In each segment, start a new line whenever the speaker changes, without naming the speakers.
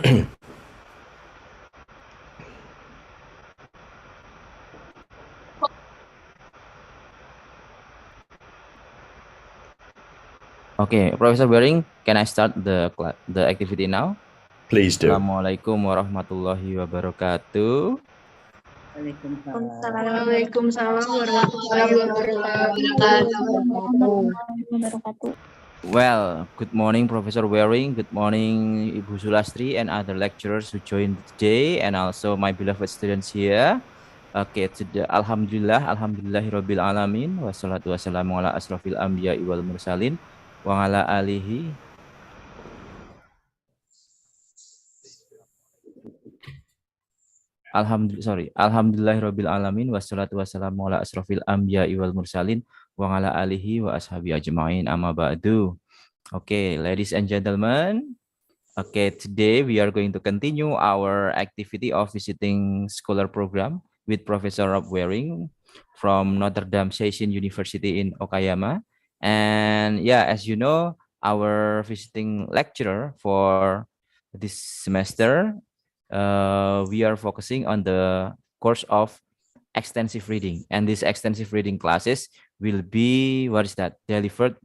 Okay, Professor Bering, can I start the activity now?
Please do.
Assalamualaikum warahmatullahi wabarakatuh.
Waalaikumsalam warahmatullahi wabarakatuh.
Well, good morning, Professor Waring. Good morning, Ibu Sulastri and other lecturers who joined today, and also my beloved students here. Okay, today, Alhamdulillahirabbil alamin, wassalatu wassalamu ala asrofil anbiya'i wal mursalin, wa ala alihi. Alhamdulillahirabbil alamin, wassalatu wassalamu ala asrofil anbiya'i wal mursalin, wa ala alihi wa ashabi ajma'in, amma ba'du. Okay, ladies and gentlemen. Okay, today we are going to continue our activity of visiting scholar program with Professor Rob Waring from Notre Dame Station University in Okayama. And yeah, as you know, our visiting lecturer for this semester, we are focusing on the course of extensive reading. And these extensive reading classes will be, delivered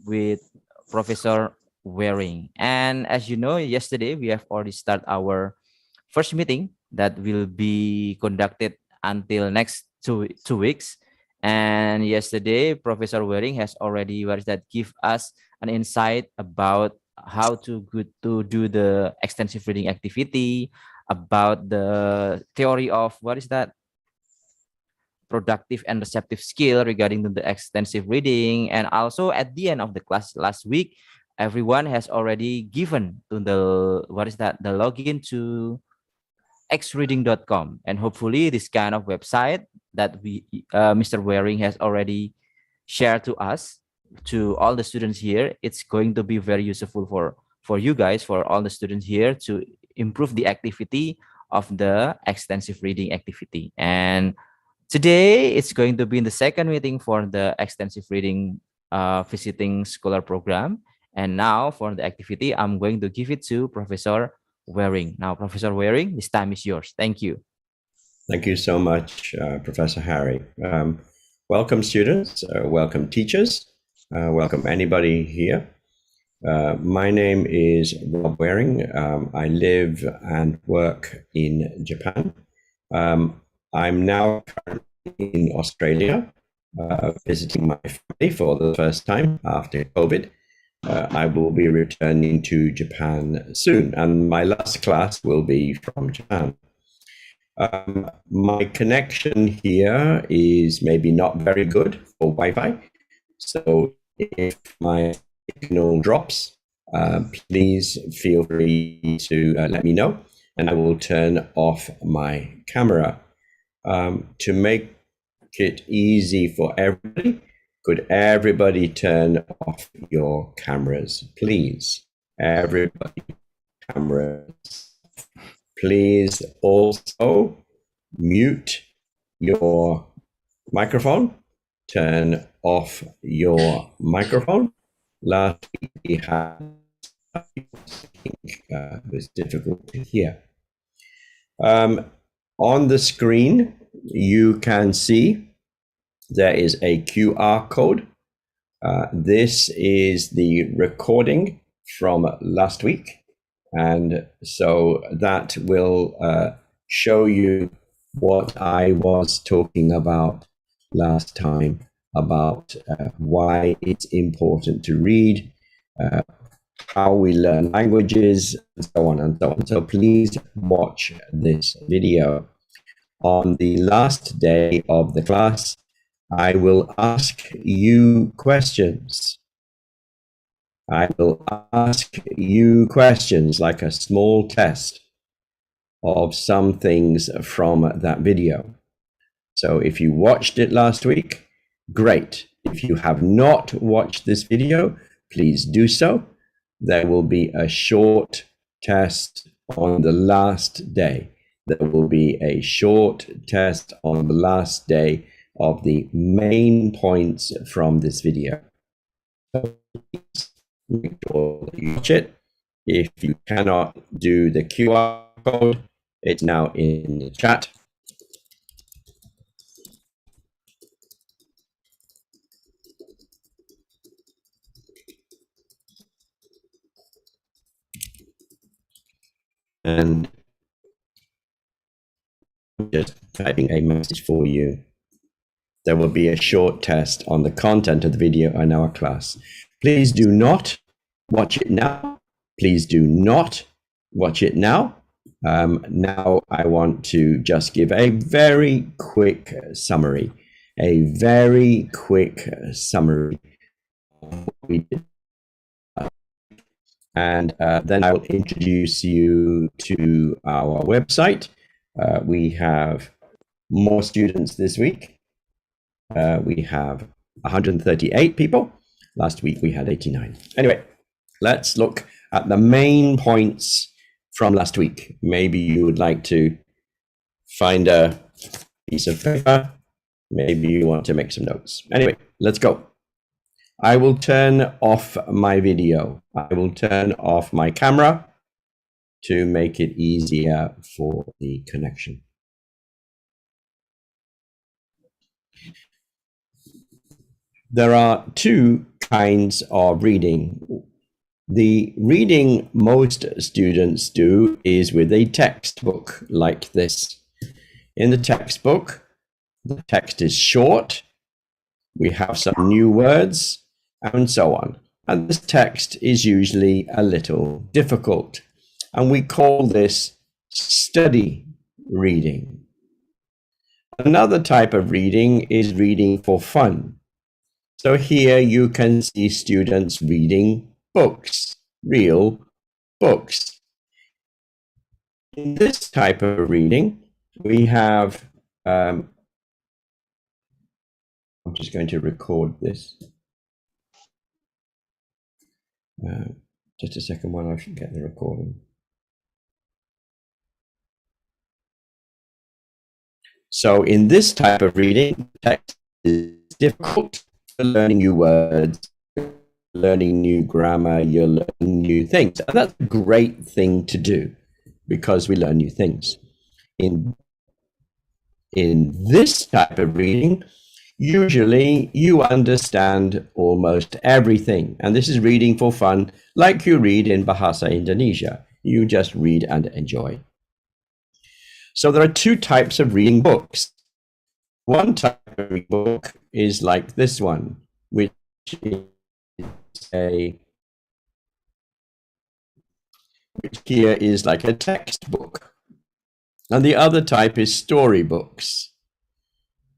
with Professor Waring. And as you know, yesterday we have already started our first meeting that will be conducted until next two weeks. And yesterday, Professor Waring has already give us an insight about how to do the extensive reading activity, about the theory of productive and receptive skill regarding to the extensive reading. And also at the end of the class last week, everyone has already given to the login to xreading.com, and hopefully this kind of website that Mr. Waring has already shared to us, to all the students here, it's going to be very useful for you guys, for all the students here, to improve the activity of the extensive reading activity. And today it's going to be in the second meeting for the extensive reading visiting scholar program. And now for the activity, I'm going to give it to Professor Waring. Now, Professor Waring, this time is yours. Thank you.
Thank you so much, Professor Harry. Welcome, students. Welcome, teachers. Welcome, anybody here. My name is Rob Waring. I live and work in Japan. I'm now currently in Australia, visiting my family for the first time after COVID. I will be returning to Japan soon, and my last class will be from Japan. My connection here is maybe not very good for Wi-Fi, so if my signal drops, please feel free to let me know, and I will turn off my camera. To make it easy for everybody, could everybody turn off your cameras, please? Everybody, cameras. Please also mute your microphone. Turn off your microphone. Last week we had it was difficult to hear. On the screen, you can see there is a QR code. This is the recording from last week. And so that will show you what I was talking about last time, about why it's important to read, how we learn languages, and so on and so on. So please watch this video. On the last day of the class, I will ask you questions. I will ask you questions like a small test of some things from that video. So if you watched it last week, great. If you have not watched this video, please do so. There will be a short test on the last day. There will be a short test on the last day of the main points from this video. So please make sure that you watch it If you cannot do the QR code, it's now in the chat. And just typing a message for you. There will be a short test on the content of the video in our class. Please do not watch it now. Please do not watch it now. Now I want to just give a very quick summary. A very quick summary of what we did. And then I will introduce you to our website. We have more students this week. We have 138 people. Last week we had 89. Anyway, let's look at the main points from last week. Maybe you would like to find a piece of paper. Maybe you want to make some notes. Anyway, let's go. I will turn off my video. I will turn off my camera to make it easier for the connection. There are two kinds of reading. The reading most students do is with a textbook like this. In the textbook, the text is short. We have some new words and so on. And this text is usually a little difficult. And we call this study reading. Another type of reading is reading for fun. So here you can see students reading books, real books. In this type of reading, we have, I'm just going to record this. Just a second while I should get the recording. So in this type of reading, text is difficult. You're learning new words, learning new grammar, you're learning new things. And that's a great thing to do because we learn new things. In this type of reading, usually you understand almost everything. And this is reading for fun, like you read in Bahasa Indonesia. You just read and enjoy. So there are two types of reading books. One type of reading book is like this one, which here is like a textbook. And the other type is storybooks.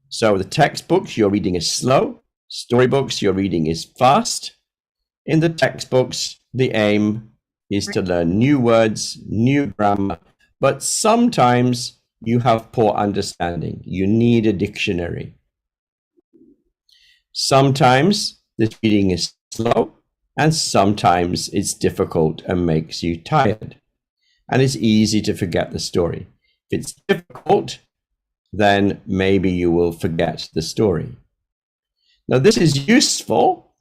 So the textbooks you're reading is slow, storybooks you're reading is fast. In the textbooks, the aim is to learn new words, new grammar, but sometimes you have poor understanding. You need a dictionary. Sometimes this reading is slow, and sometimes it's difficult and makes you tired. And it's easy to forget the story. If it's difficult, then maybe you will forget the story. Now, this is useful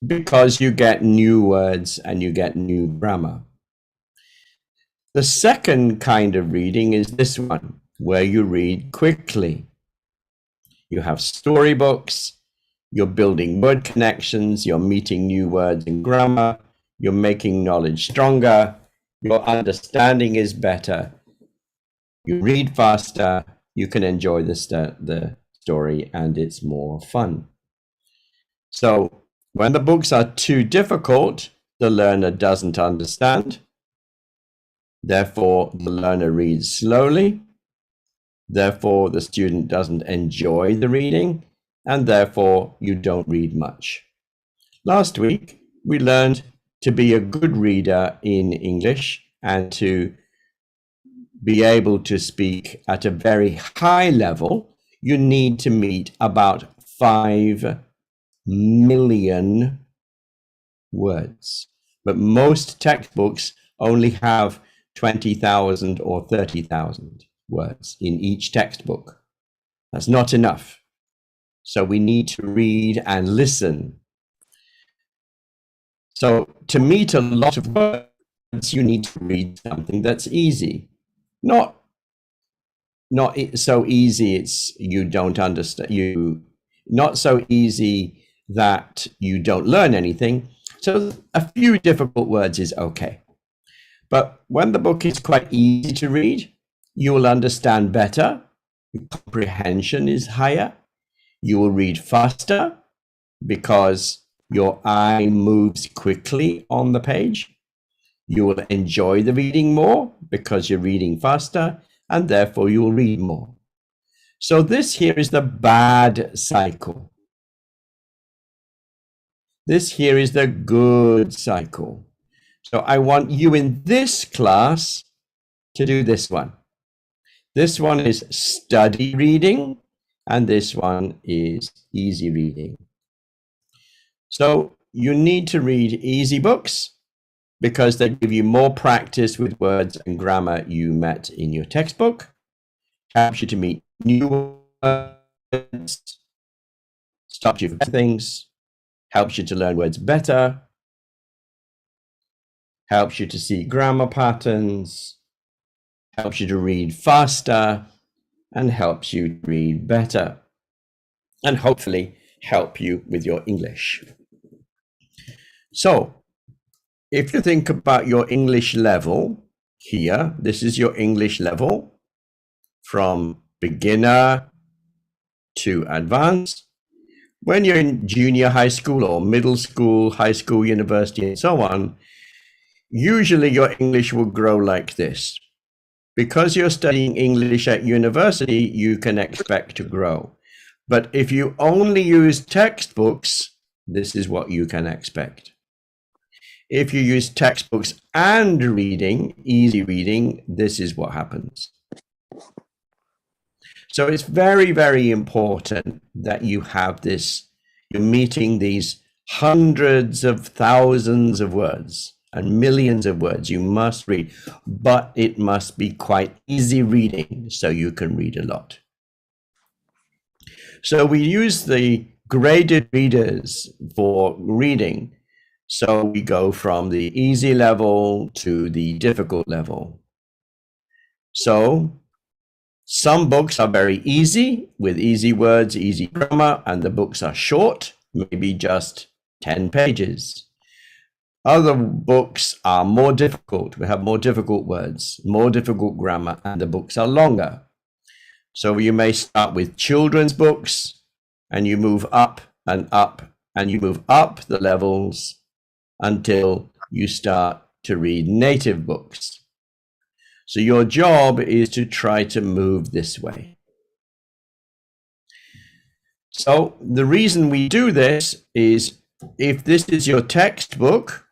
because you get new words and you get new grammar. The second kind of reading is this one, where you read quickly. You have storybooks, you're building word connections, you're meeting new words and grammar, you're making knowledge stronger, your understanding is better, you read faster, you can enjoy the story, and it's more fun. So when the books are too difficult, the learner doesn't understand. Therefore, the learner reads slowly. Therefore, the student doesn't enjoy the reading, and therefore you don't read much. Last week, we learned to be a good reader in English and to be able to speak at a very high level. You need to meet about 5 million words. But most textbooks only have 20,000 or 30,000 words in each textbook. That's not enough. So we need to read and listen. So to meet a lot of words, you need to read something that's easy. Not so easy it's you don't understand, not so easy that you don't learn anything. So a few difficult words is okay. But when the book is quite easy to read, you will understand better, your comprehension is higher, you will read faster because your eye moves quickly on the page. You will enjoy the reading more because you're reading faster, and therefore you will read more. So this here is the bad cycle. This here is the good cycle. So I want you in this class to do this one. This one is study reading, and this one is easy reading. So you need to read easy books because they give you more practice with words and grammar you met in your textbook, helps you to meet new words, stops you from things, helps you to learn words better, helps you to see grammar patterns, helps you to read faster, and helps you to read better, and hopefully help you with your English. So if you think about your English level here, this is your English level from beginner to advanced. When you're in junior high school or middle school, high school, university, and so on, usually your English will grow like this. Because you're studying English at university, you can expect to grow. But if you only use textbooks, this is what you can expect. If you use textbooks and reading, easy reading, this is what happens. So it's very, very important that you have this, you're meeting these hundreds of thousands of words and millions of words you must read, but it must be quite easy reading so you can read a lot. So we use the graded readers for reading. So we go from the easy level to the difficult level. So some books are very easy with easy words, easy grammar, and the books are short, maybe just 10 pages. Other books are more difficult. We have more difficult words, more difficult grammar, and the books are longer. So you may start with children's books and you move up and up and you move up the levels until you start to read native books. So your job is to try to move this way. So the reason we do this is if this is your textbook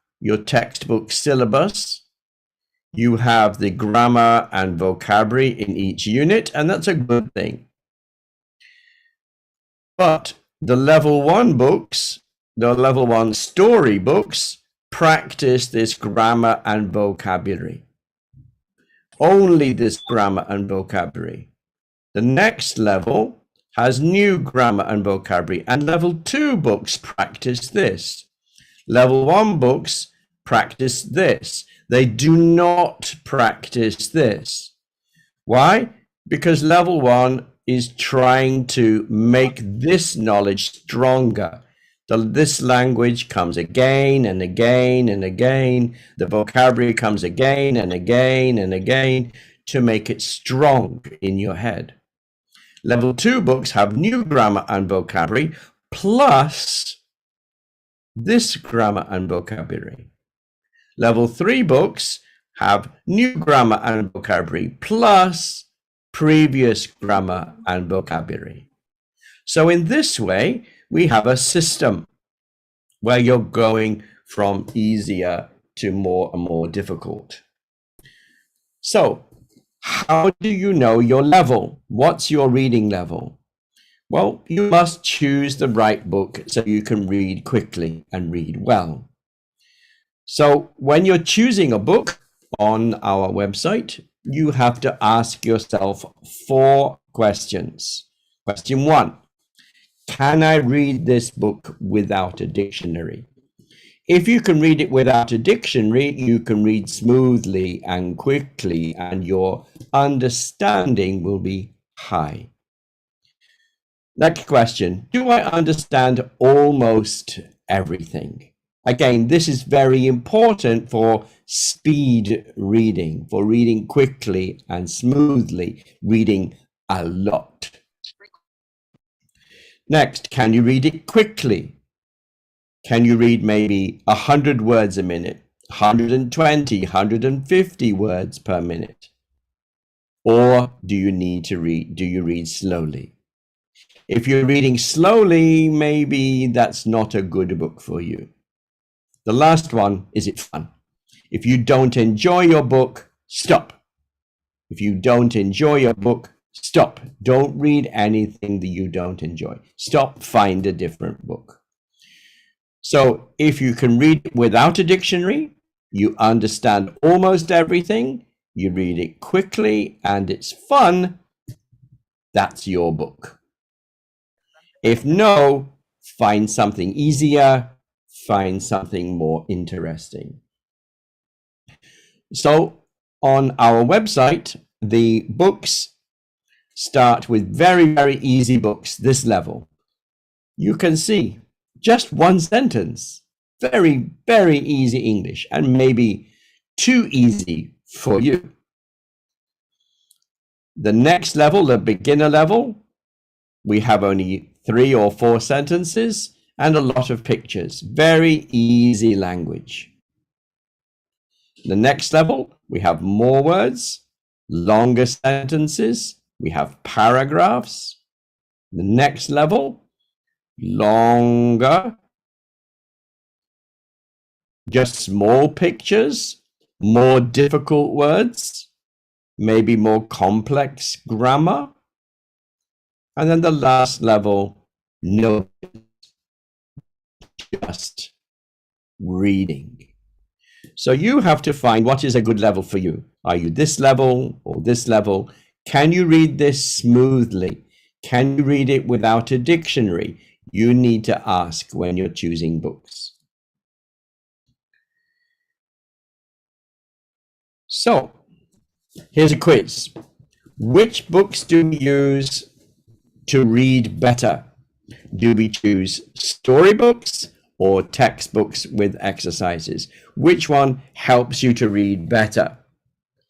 syllabus, you have the grammar and vocabulary in each unit, and that's a good thing. But the level 1 books, the level 1 story books, practice this grammar and vocabulary. Only this grammar and vocabulary. The next level has new grammar and vocabulary, and level 2 books practice this. Level 1 books practice this. They do not practice this. Why? Because level 1 is trying to make this knowledge stronger. This language comes again and again and again. The vocabulary comes again and again and again to make it strong in your head. Level 2 books have new grammar and vocabulary plus this grammar and vocabulary. Level 3 books have new grammar and vocabulary plus previous grammar and vocabulary. So in this way, we have a system where you're going from easier to more and more difficult. So how do you know your level? What's your reading level? Well, you must choose the right book so you can read quickly and read well. So when you're choosing a book on our website, you have to ask yourself 4 questions. Question 1, can I read this book without a dictionary? If you can read it without a dictionary, you can read smoothly and quickly, and your understanding will be high. Next question. Do I understand almost everything? Again, this is very important for speed reading, for reading quickly and smoothly, reading a lot. Next, can you read it quickly? Can you read maybe 100 words a minute, 120, 150 words per minute? Or do you read slowly? If you're reading slowly, maybe that's not a good book for you. The last one, is it fun? If you don't enjoy your book, stop. If you don't enjoy your book, stop. Don't read anything that you don't enjoy. Stop, find a different book. So if you can read without a dictionary, you understand almost everything, you read it quickly, and it's fun, that's your book. If no, find something easier, find something more interesting. So on our website, the books start with very, very easy books, this level. You can see just one sentence, very, very easy English, and maybe too easy for you. The next level, the beginner level, we have only 3 or 4 sentences and a lot of pictures, very easy language. The next level, we have more words, longer sentences, we have paragraphs. The next level, longer, just small pictures, more difficult words, maybe more complex grammar. And then the last level, no, just reading. So you have to find what is a good level for you. Are you this level or this level? Can you read this smoothly? Can you read it without a dictionary? You need to ask when you're choosing books. So here's a quiz. Which books do we use to read better? Do we choose storybooks or textbooks with exercises? Which one helps you to read better?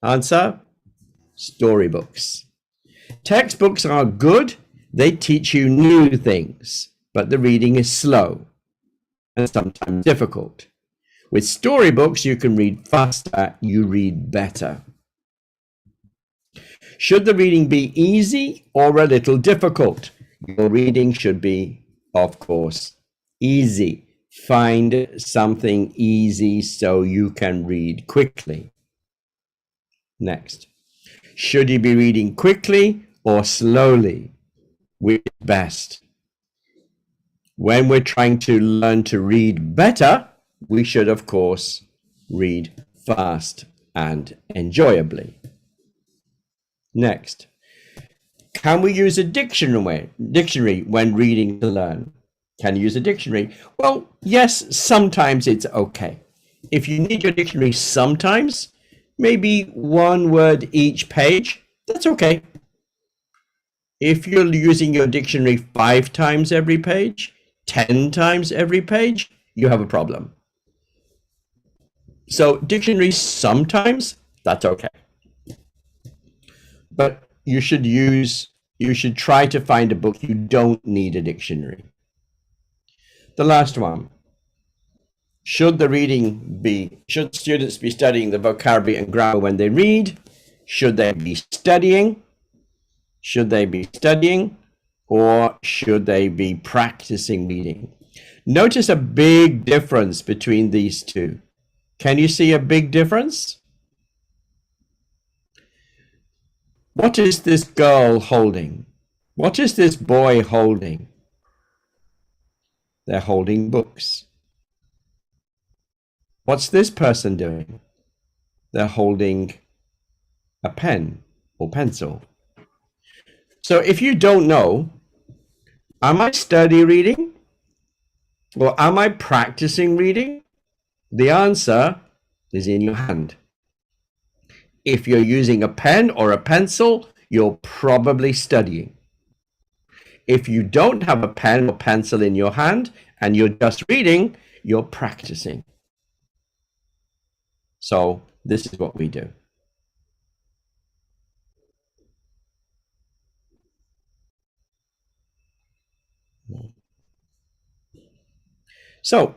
Answer, storybooks. Textbooks are good. They teach you new things, but the reading is slow and sometimes difficult. With storybooks, you can read faster, you read better. Should the reading be easy or a little difficult? Your reading should be, of course, easy. Find something easy so you can read quickly. Next, should you be reading quickly or slowly? Which is best? When we're trying to learn to read better, we should, of course, read fast and enjoyably. Next, can we use a dictionary when reading to learn? Can you use a dictionary? Well, yes, sometimes it's okay. If you need your dictionary sometimes, maybe 1 word each page, that's okay. If you're using your dictionary 5 times every page, 10 times every page, you have a problem. So dictionary sometimes, that's okay. But you should try to find a book you don't need a dictionary. The last one. Should students be studying the vocabulary and grammar when they read? Should they be studying? Should they be studying or should they be practicing reading? Notice a big difference between these two. Can you see a big difference? What is this girl holding? What is this boy holding? They're holding books. What's this person doing? They're holding a pen or pencil. So if you don't know, am I study reading? Or am I practicing reading? The answer is in your hand. If you're using a pen or a pencil, you're probably studying. If you don't have a pen or pencil in your hand and you're just reading, you're practicing. So this is what we do. So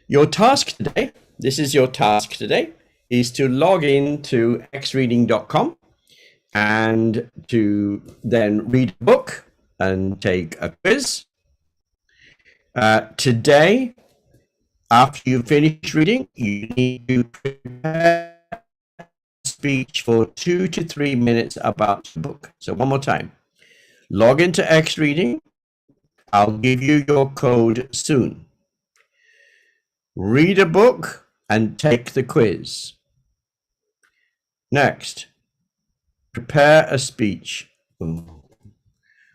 your task today, this is your task today, is to log in to xreading.com and to then read a book and take a quiz. Today, after you finish reading, you need to prepare a speech for 2 to 3 minutes about the book. So one more time, log into xreading. I'll give you your code soon. Read a book and take the quiz. Next, prepare a speech.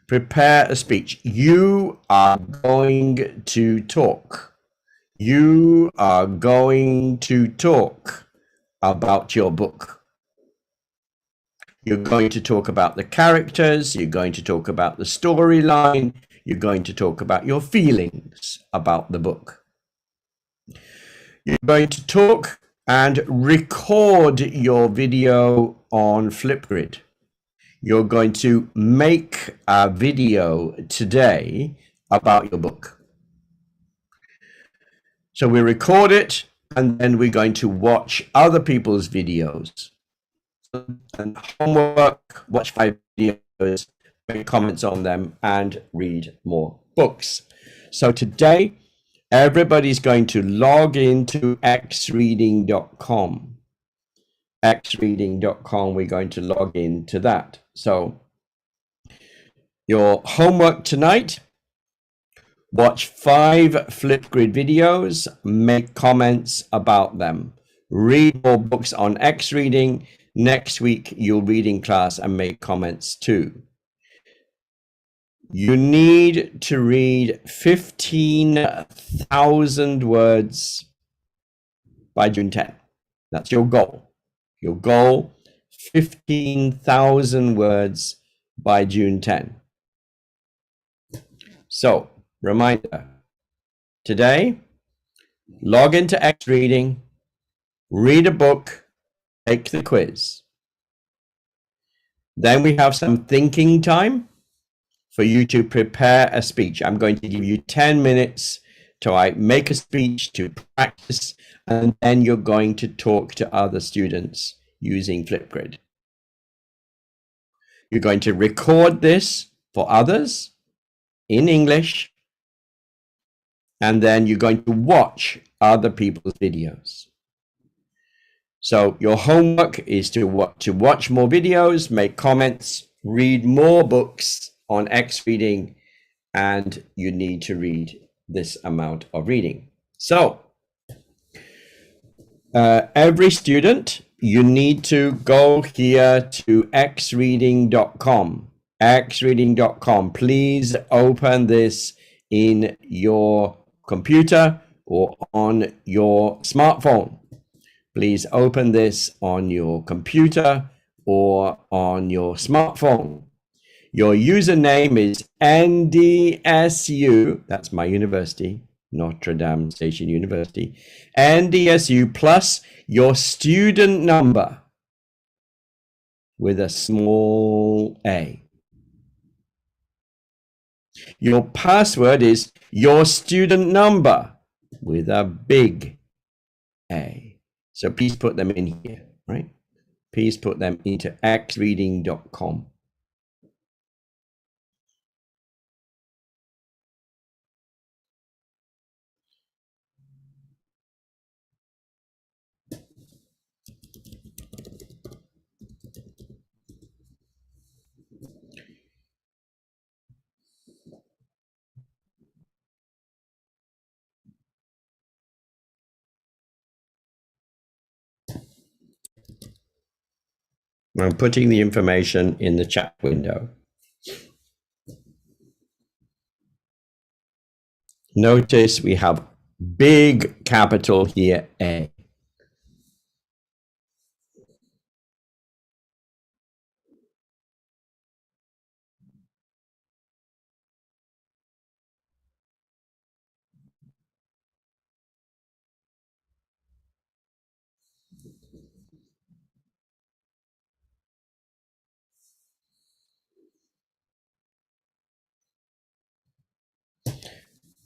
Prepare a speech. You are going to talk. You are going to talk about your book. You're going to talk about the characters. You're going to talk about the storyline. You're going to talk about your feelings about the book. You're going to talk and record your video on Flipgrid. You're going to make a video today about your book. So we record it and then we're going to watch other people's videos. And homework, watch 5 videos, make comments on them and read more books. So today, everybody's going to log into xreading.com. xreading.com, we're going to log into that. So your homework tonight, watch 5 Flipgrid videos, make comments about them. Read more books on xreading. Next week, you'll read in class and make comments too. You need to read 15,000 words by June 10. That's your goal. Your goal, 15,000 words by June 10. So, reminder, today, log into xreading, read a book, take the quiz. Then we have some thinking time for you to prepare a speech. I'm going to give you 10 minutes to make a speech, to practice, and then you're going to talk to other students using Flipgrid. You're going to record this for others in English, and then you're going to watch other people's videos. So your homework is to watch more videos, make comments, read more books on xreading, and you need to read this amount of reading. So every student, you need to go here to xreading.com. xreading.com. Please open this in your computer or on your smartphone. Please open this on your computer or on your smartphone. Your username is NDSU, that's my university, Notre Dame Station University, NDSU plus your student number with a small a. Your password is your student number with a big A. So please put them in here, right? Please put them into xreading.com. I'm putting the information in the chat window. Notice we have big capital here, A.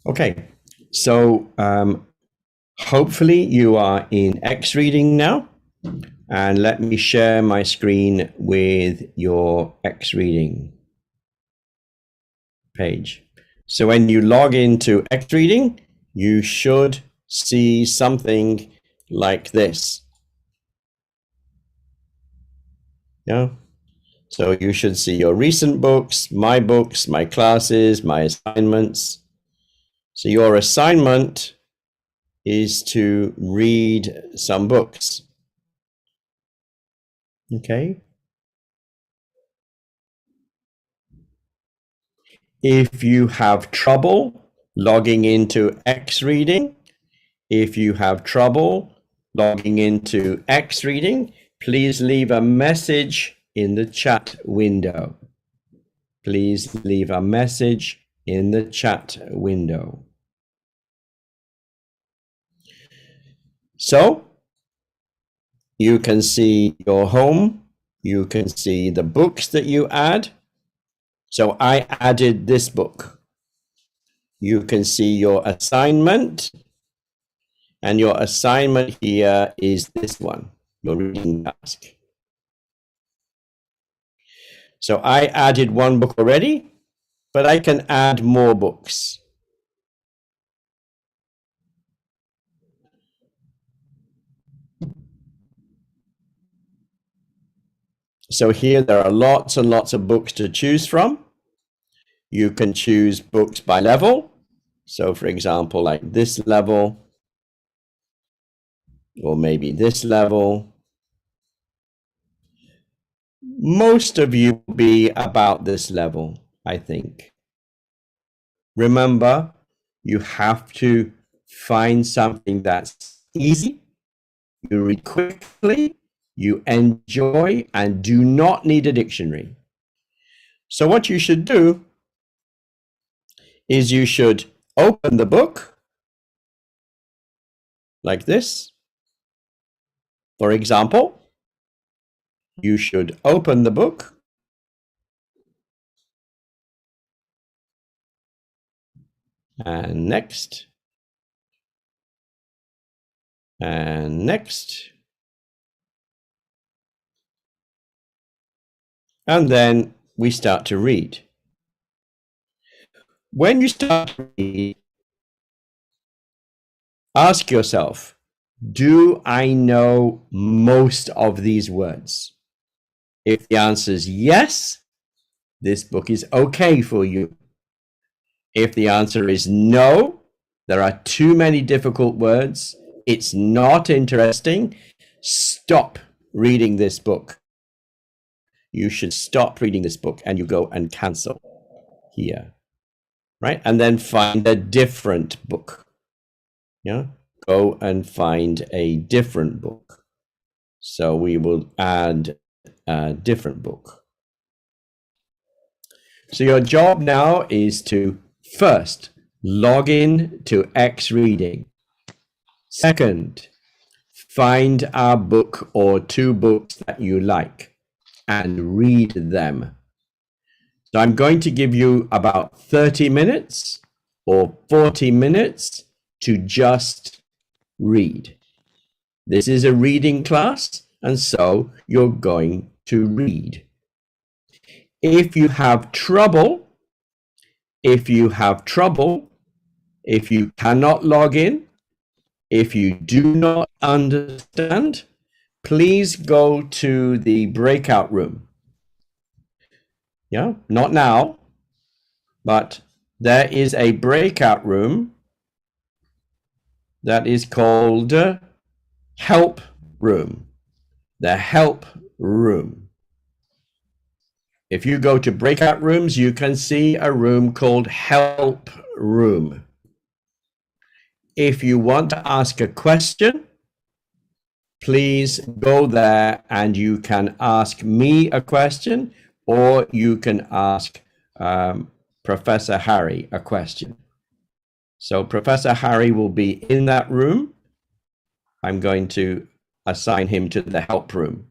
Okay, so hopefully you are in X reading now. And let me share my screen with your X reading page. So when you log into X reading, you should see something like this. Yeah. So you should see your recent books, my classes, my assignments. So your assignment is to read some books. Okay. If you have trouble logging into X reading, please leave a message in the chat window. Please leave a message in the chat window. So you can see your home. You can see the books that you add. So I added this book. You can see your assignment. And your assignment here is this one, your reading task. So I added one book already, but I can add more books. So here there are lots and lots of books to choose from. You can choose books by level. So for example, like this level, or maybe this level. Most of you will be about this level, I think. Remember, you have to find something that's easy, you read quickly, you enjoy, and do not need a dictionary. So what you should do is you should open the book like this. For example, you should open the book and next, and next. And then we start to read. When you start to read, ask yourself, do I know most of these words? If the answer is yes, this book is okay for you. If the answer is no, there are too many difficult words, it's not interesting, stop reading this book. You should stop reading this book and you go and cancel here, right? And then find a different book. Yeah, go and find a different book. So we will add a different book. So your job now is to first log in to X reading. Second, find a book or two books that you like and read them. So I'm going to give you about 30 minutes or 40 minutes to just read. This is a reading class, and so you're going to read. If you have trouble, if you cannot log in, if you do not understand, please go to the breakout room. Yeah, not now, but there is a breakout room that is called help room. The help room. If you go to breakout rooms, you can see a room called help room. if you want to ask a question, please go there and you can ask me a question, or you can ask Professor Harry a question. So Professor Harry will be in that room. I'm going to assign him to the help room.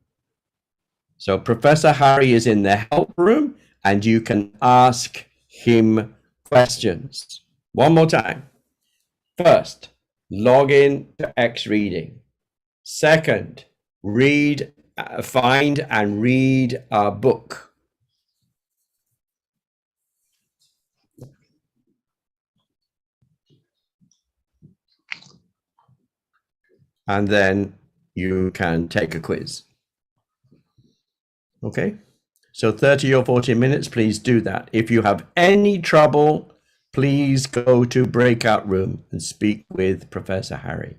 So Professor Harry is in the help room and you can ask him questions. One more time. First, log in to X Reading. Second, find and read a book. And then you can take a quiz. Okay, so 30 or 40 minutes, please do that. If you have any trouble, please go to breakout room and speak with Professor Harry.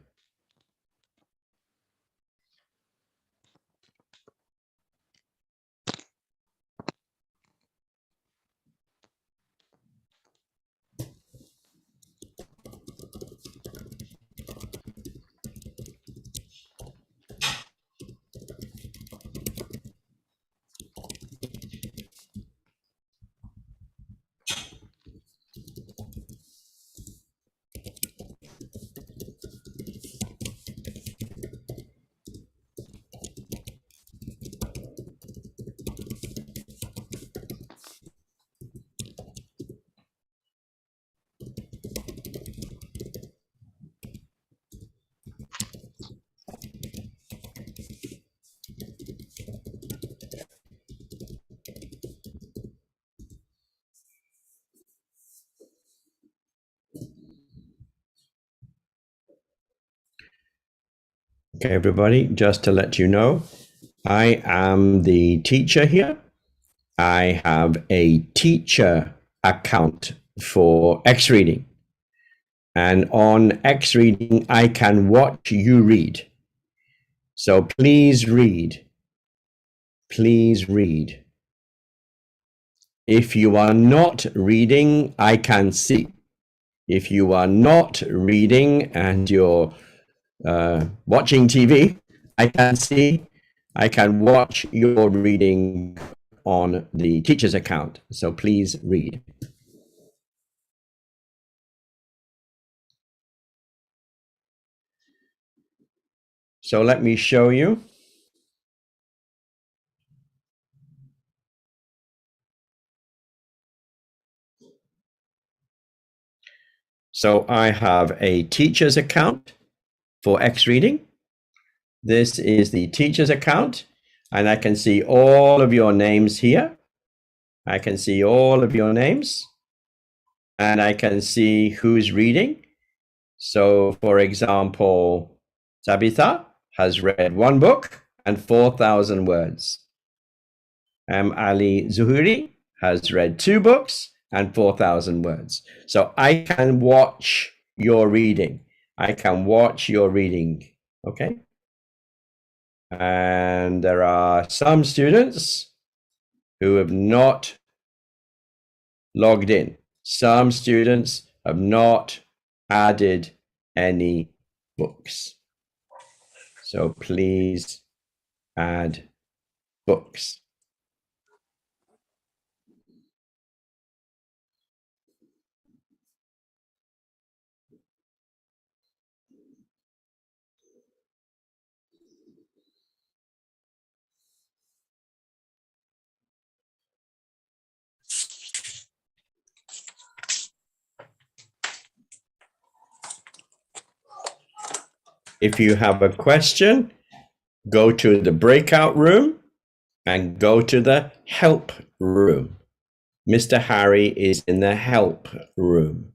Okay, everybody, just to let you know, I am the teacher here. I have a teacher account for X Reading. And on X Reading, I can watch you read. So please read. Please read. If you are not reading, I can see. If you are not reading and you're watching TV, I can see. I can watch your reading on the teacher's account. So please read. So let me show you. So I have a teacher's account for X Reading. This is the teacher's account, and I can see all of your names here. I can see all of your names, and I can see who's reading. So, for example, Tabitha has read one book and 4,000 words. Ali Zuhuri has read two books and 4,000 words. So I can watch your reading. I can watch your reading. Okay. And there are some students who have not logged in. Some students have not added any books. So please add books. If you have a question, go to the breakout room and go to the help room. Mr. Harry is in the help room.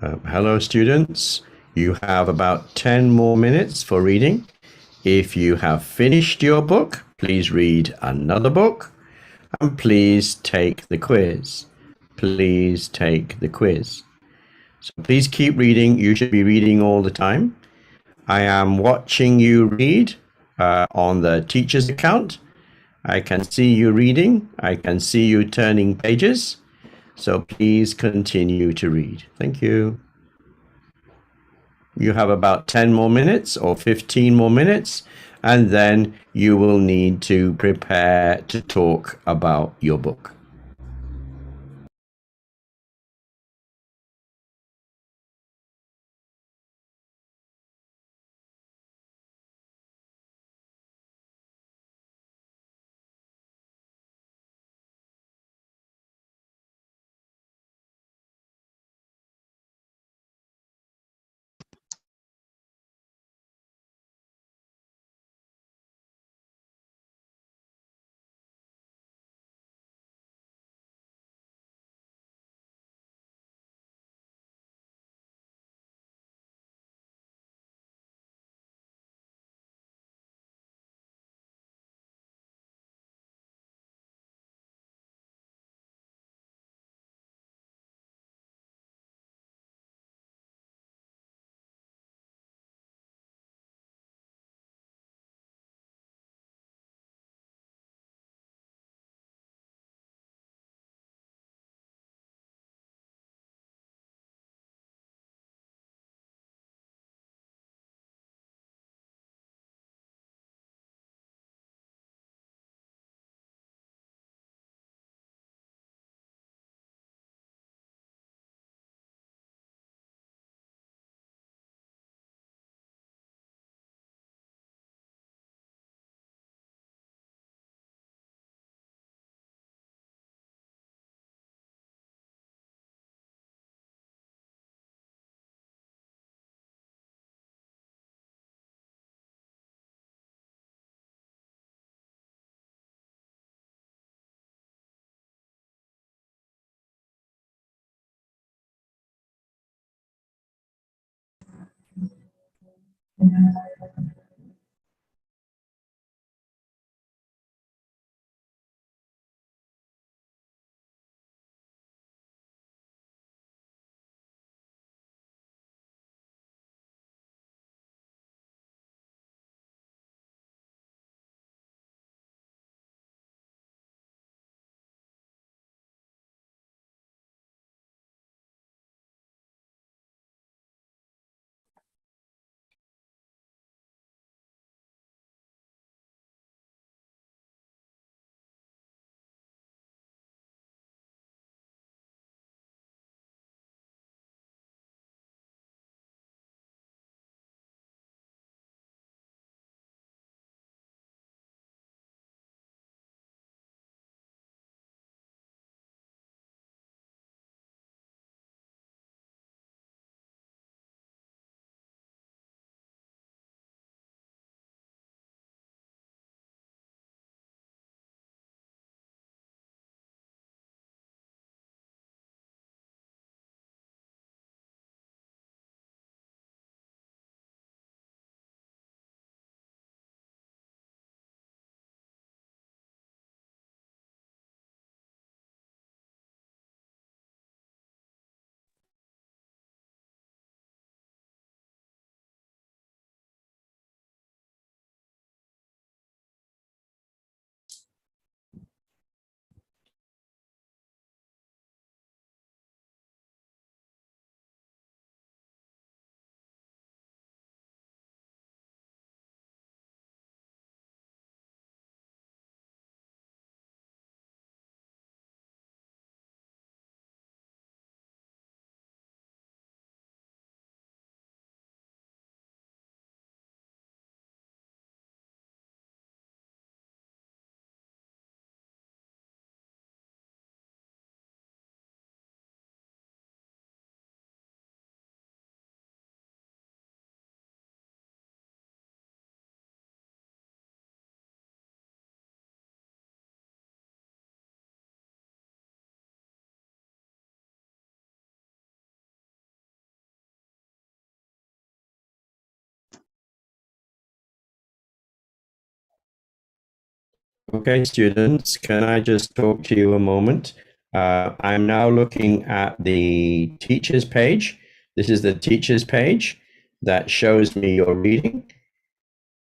Hello, students. You have about 10 more minutes for reading. If you have finished your book, please read another book and please take the quiz. Please take the quiz. So please keep reading. You should be reading all the time. I am watching you read on the teacher's account. I can see you reading. I can see you turning pages. So please continue to read. Thank you. You have about 10 more minutes or 15 more minutes, and then you will need to prepare to talk about your book. Okay, students, can I just talk to you a moment? I'm now looking at the teachers page. This is the teachers page that shows me your reading.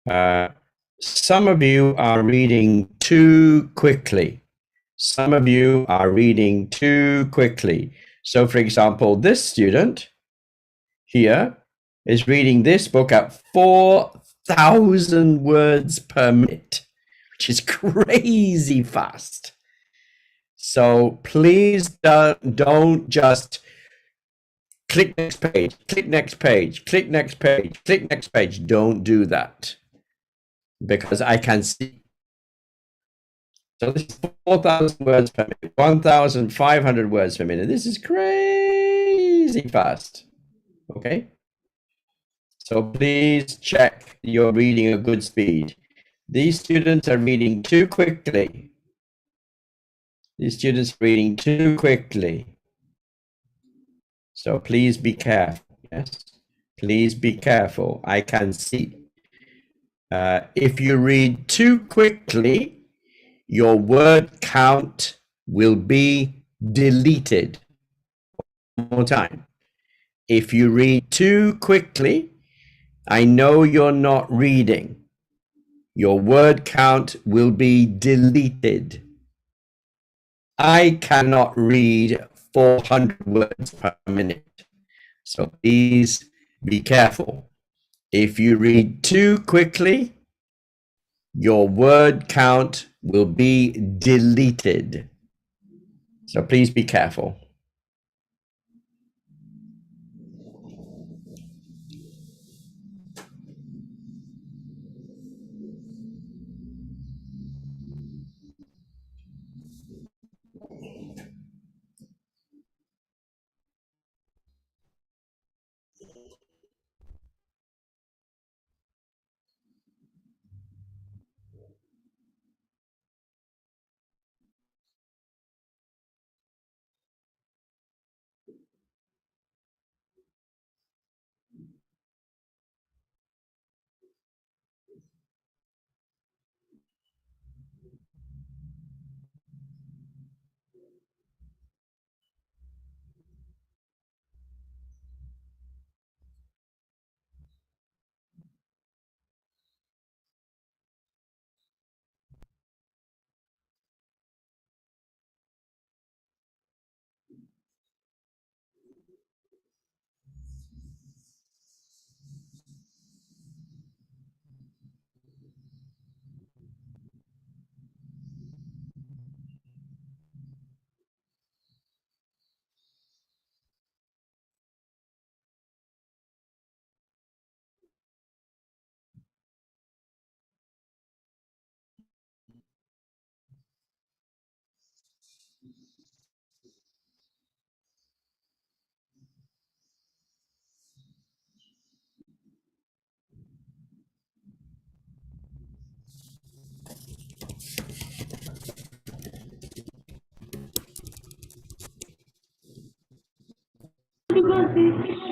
Some of you are reading too quickly. Some of you are reading too quickly. So, for example, this student here is reading this book at 4,000 words per minute, which is crazy fast. So please don't just click next page, click next page, click next page, click next page. Don't do that, because I can see. So this is 4,000 words per minute, 1,500 words per minute. This is crazy fast. Okay. So please check you're reading a good speed. These students are reading too quickly. These students are reading too quickly. So please be careful. Yes. Please be careful. I can see. If you read too quickly, your word count will be deleted. One more time. If you read too quickly, I know you're not reading. Your word count will be deleted. I cannot read 400 words per minute. So please be careful. If you read too quickly, your word count will be deleted. So please be careful.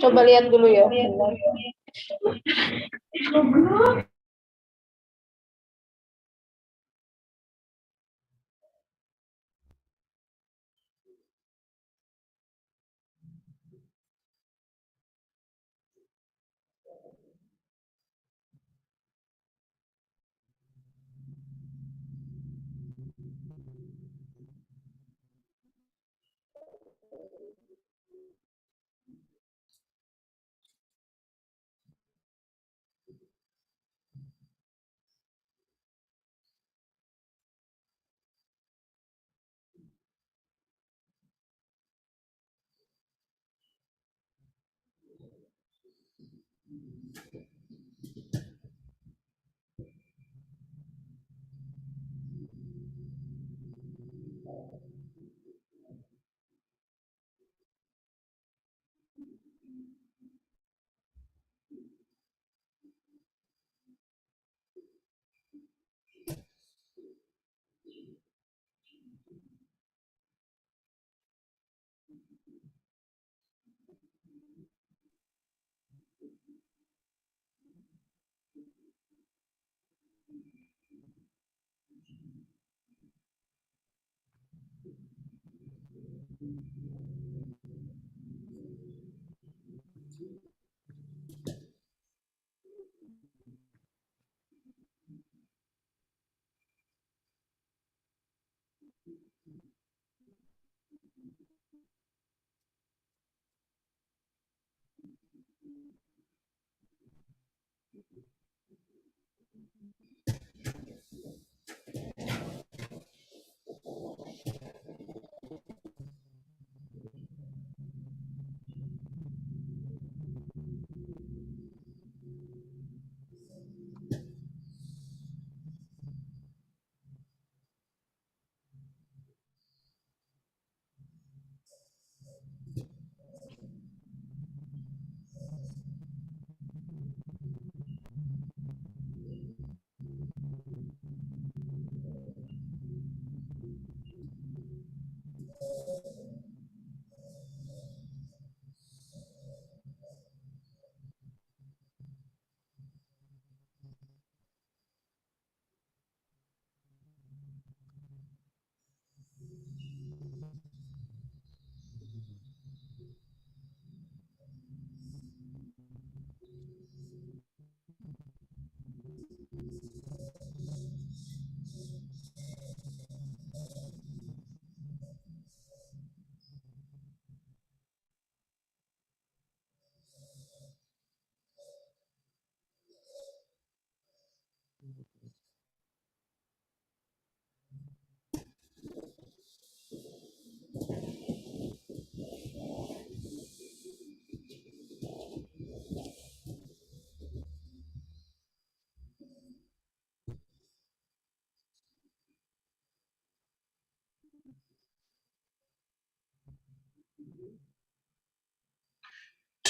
Coba lihat dulu ya.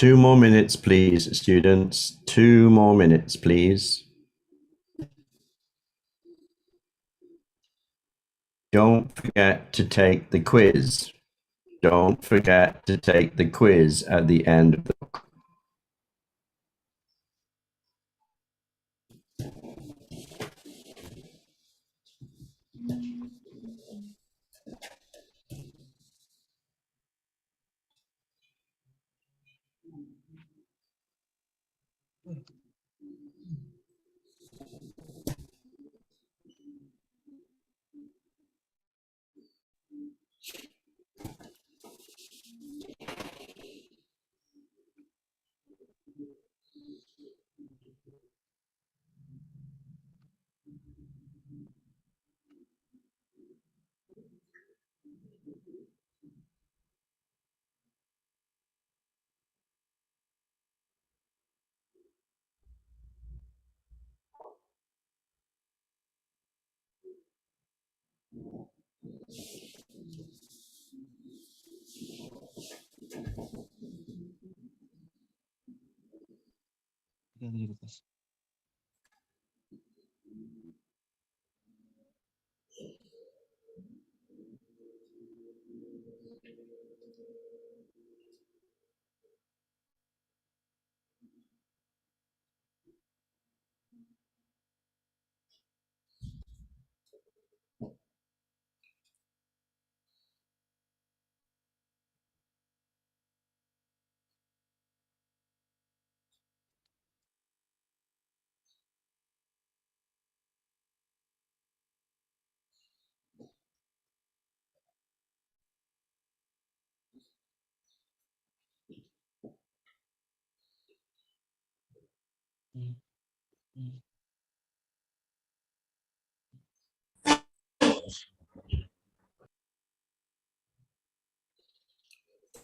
2 more minutes, please, students. 2 more minutes, please. Don't forget to take the quiz. Don't forget to take the quiz at the end of the book.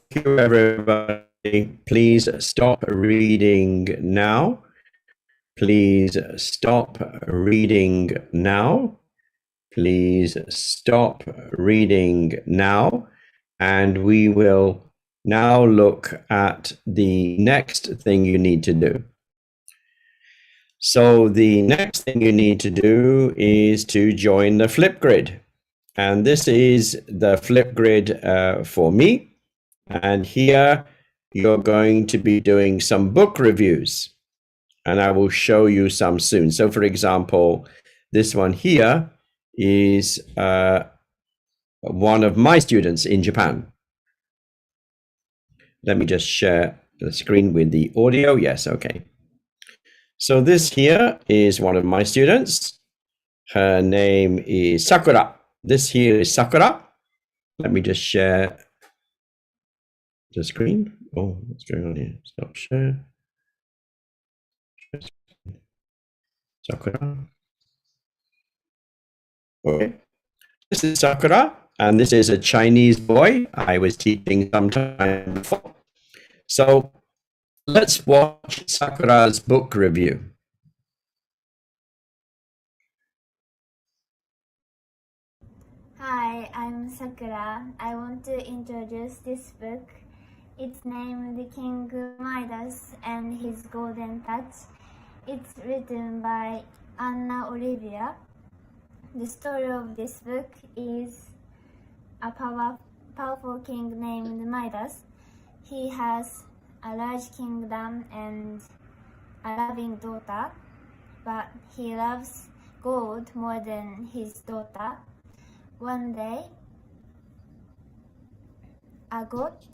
Thank you, everybody. Please stop reading now. Please stop reading now. Please stop reading now. And we will now look at the next thing you need to do. So the next thing you need to do is to join the Flipgrid. And this is the Flipgrid for me. And here you're going to be doing some book reviews. And I will show you some soon. So for example, this one here is one of my students in Japan. Let me just share the screen with the audio. Yes, okay. So this here is one of my students. Her name is Sakura. This here is Sakura. Let me just share the screen. Oh, what's going on here? Stop share. Sakura. Okay. This is Sakura, and this is a Chinese boy I was teaching sometime before. So let's watch Sakura's book review.
Hi, I'm Sakura. I want to introduce this book. It's named King Midas and His Golden Touch. It's written by Anna Olivia. The story of this book is a powerful king named Midas. He has a large kingdom and a loving daughter, but he loves gold more than his daughter. One day, a god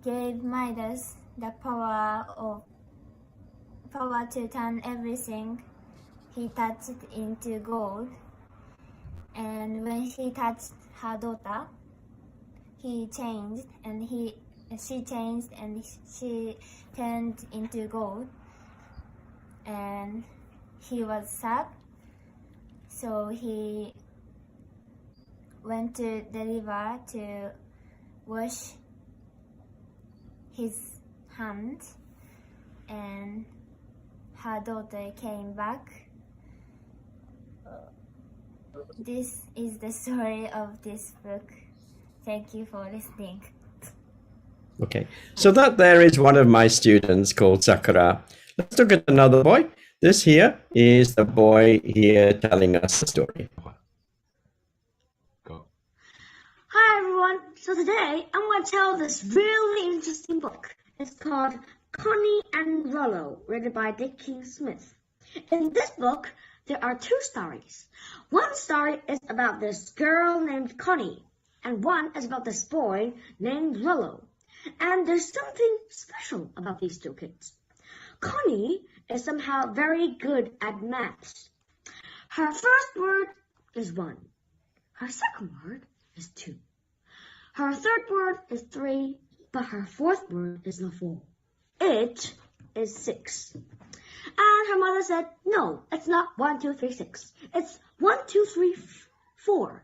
gave Midas the power to turn everything he touched into gold. And when he touched her daughter, she changed and she turned into gold. And he was sad, so he went to the river to wash his hands, and her daughter came back. This is the story of this book. Thank you for listening.
Okay, so that there is one of my students called Sakura. Let's look at another boy. This here is the boy here telling us the story.
Hi everyone, so today I'm going to tell this really interesting book. It's called Connie and Rollo, written by Dick King Smith. In this book, there are two stories. One story is about this girl named Connie, and one is about this boy named Rollo. And there's something special about these two kids. Connie is somehow very good at maths. Her first word is 1. Her second word is 2. Her third word is 3, but her fourth word is not 4. It is 6. And her mother said, no, it's not 1, 2, 3, 6. It's 1, 2, 3, 4.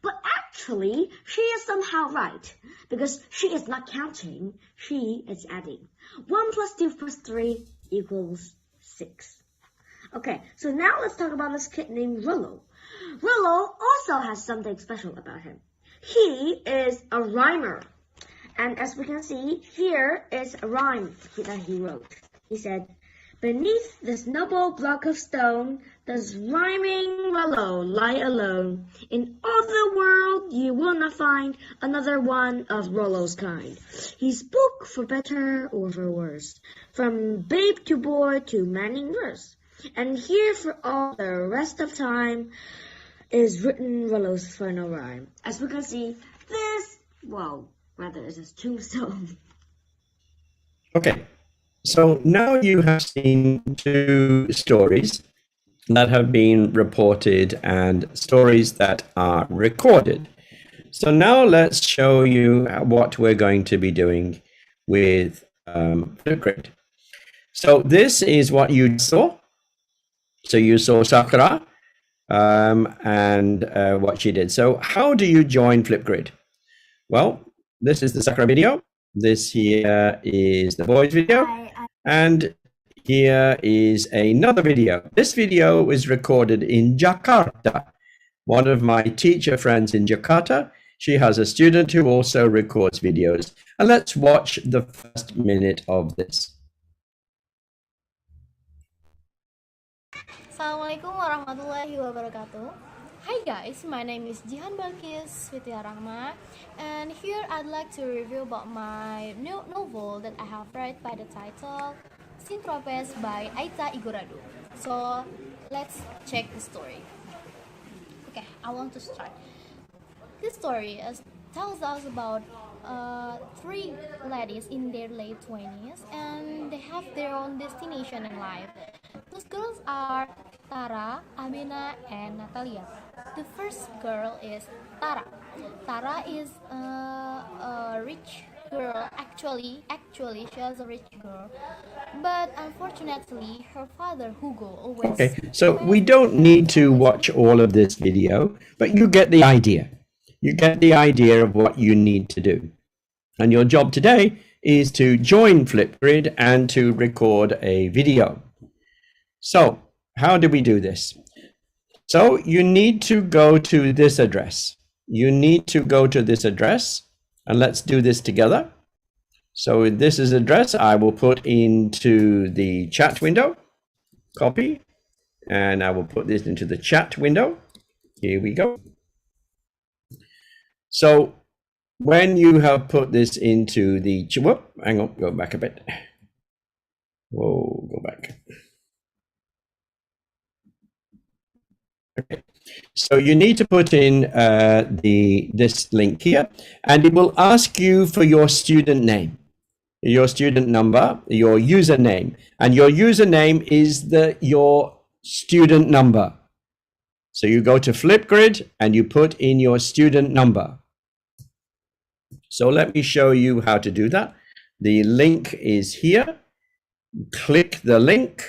But actually, she is somehow right, because she is not counting, she is adding. 1 plus 2 plus 3 equals 6. Okay, so now let's talk about this kid named Rollo. Rollo also has something special about him. He is a rhymer. And as we can see, here is a rhyme that he wrote. He said, beneath this noble block of stone, does rhyming Rollo lie alone. In all the world you will not find another one of Rollo's kind. He spoke for better or for worse, from babe to boy to man in verse. And here for all the rest of time is written Rollo's final rhyme. As we can see, this, well, rather is his tombstone.
Okay, so now you have seen two stories that have been reported and stories that are recorded. So now let's show you what we're going to be doing with Flipgrid. So this is what you saw. So you saw Sakura and what she did. So how do you join Flipgrid? Well, this is the Sakura video. This here is the boys video. And here is another video. This video was recorded in Jakarta. One of my teacher friends in Jakarta, she has a student who also records videos. And let's watch the first minute of this.
Assalamualaikum warahmatullahi wabarakatuh. Hi guys, my name is Jihan Balkis Widya Rahma, and here I'd like to review about my new novel that I have read by the title Sintropes by Aita Igoradu. So let's check the story. Okay, I want to start. This story is tells us about three ladies in their late 20s, and they have their own destination in life. Those girls are Tara, Amina, and Natalia. The first girl is Tara. Tara is a rich girl. Actually, she is a rich girl, but unfortunately, her father Hugo always.
Okay, so we don't need to watch all of this video, but you get the idea. You get the idea of what you need to do. And your job today is to join Flipgrid and to record a video. So how do we do this? So you need to go to this address. You need to go to this address, and let's do this together. So this is address I will put into the chat window, copy, and I will put this into the chat window. Here we go. So when you have put this into the, whoop, hang on, go back a bit. Whoa, go back. Okay. So you need to put in this link here, and it will ask you for your student name, your student number, your username, and your username is your student number. So you go to Flipgrid and you put in your student number. So let me show you how to do that. The link is here. Click the link,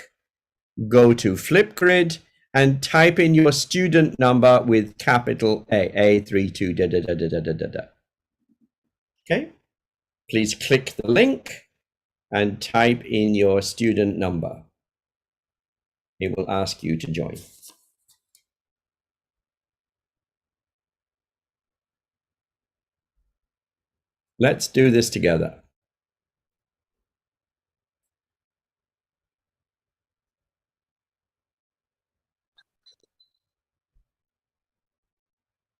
go to Flipgrid, and type in your student number with capital A32 da da da da da da da. Okay, please click the link and type in your student number. It will ask you to join. Let's do this together.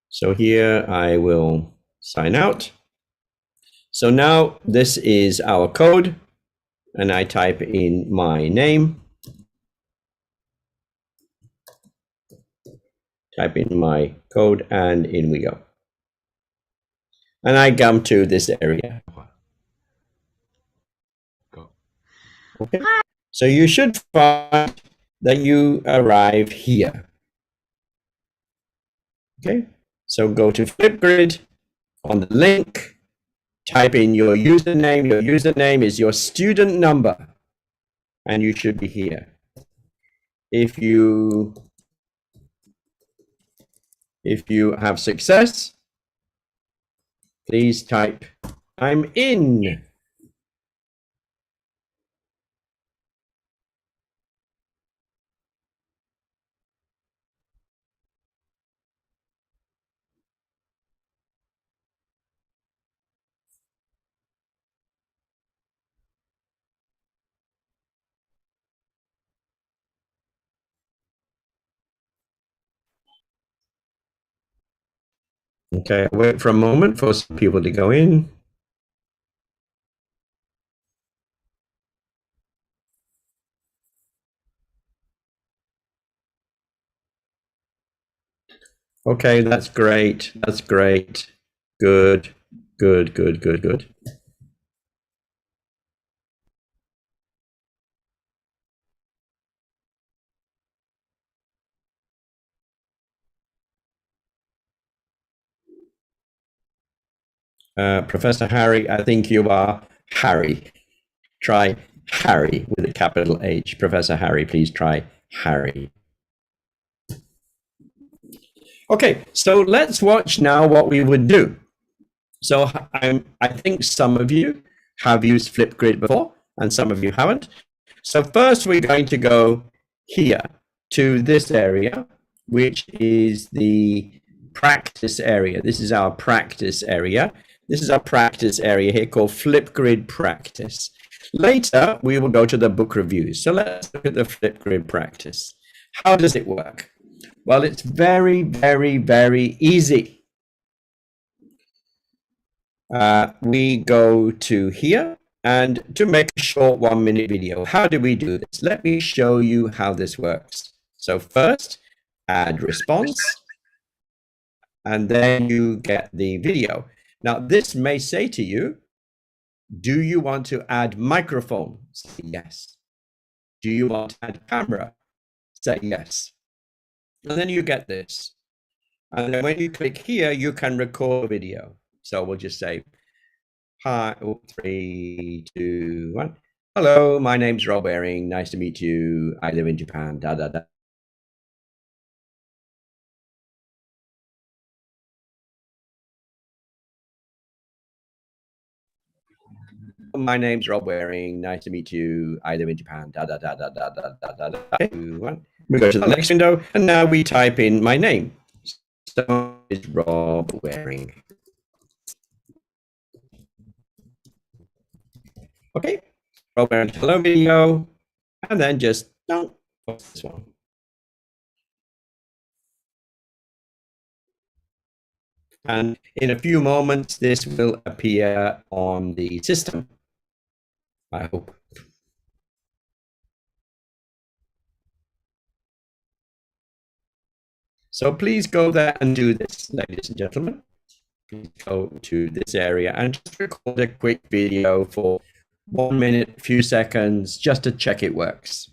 So here I will sign out. So now this is our code, and I type in my name. Type in my code, and in we go. And I come to this area. Okay. So you should find that you arrive here. Okay. So go to Flipgrid on the link, type in your username. Your username is your student number, and you should be here. If you have success, please type, I'm in. Okay, wait for a moment for some people to go in. Okay, that's great. That's great. Good, good, good, good, good. Professor Harry, I think you are Harry. Try Harry with a capital H. Professor Harry, please try Harry. Okay, so let's watch now what we would do. So I think some of you have used Flipgrid before, and some of you haven't. So first we're going to go here to this area, which is the practice area. This is our practice area. This is our practice area here called Flipgrid Practice. Later, we will go to the book reviews. So let's look at the Flipgrid Practice. How does it work? Well, it's very, very, very easy. We go to here, and to make a short 1-minute video, how do we do this? Let me show you how this works. So first, add response, and then you get the video. Now, this may say to you, do you want to add microphone? Say yes. Do you want to add camera? Say yes. And then you get this. And then when you click here, you can record a video. So we'll just say, hi, 3, 2, 1. Hello, my name's Rob Waring. Nice to meet you. I live in Japan. Da, da, da. My name's Rob Waring. Nice to meet you. I live in Japan. Da, da, da, da, da, da, da, da, da. 2, 1. We go to the next window, and now we type in my name. So it's Rob Waring. Okay, Rob Waring hello video, and then just don't post this one. And in a few moments, this will appear on the system, I hope. So please go there and do this, ladies and gentlemen. Please go to this area and just record a quick video for 1 minute, few seconds, just to check it works.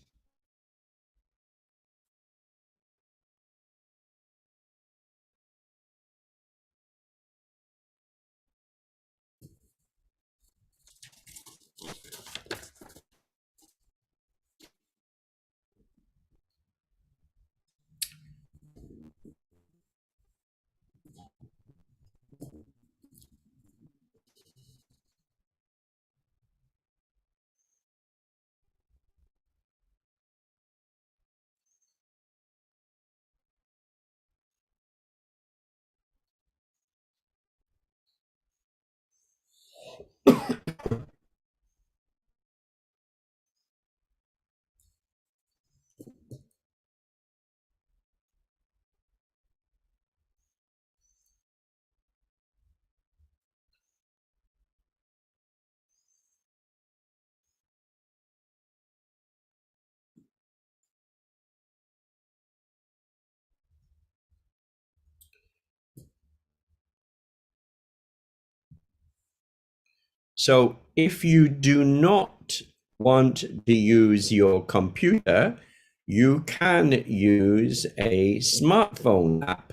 So if you do not want to use your computer, you can use a smartphone app.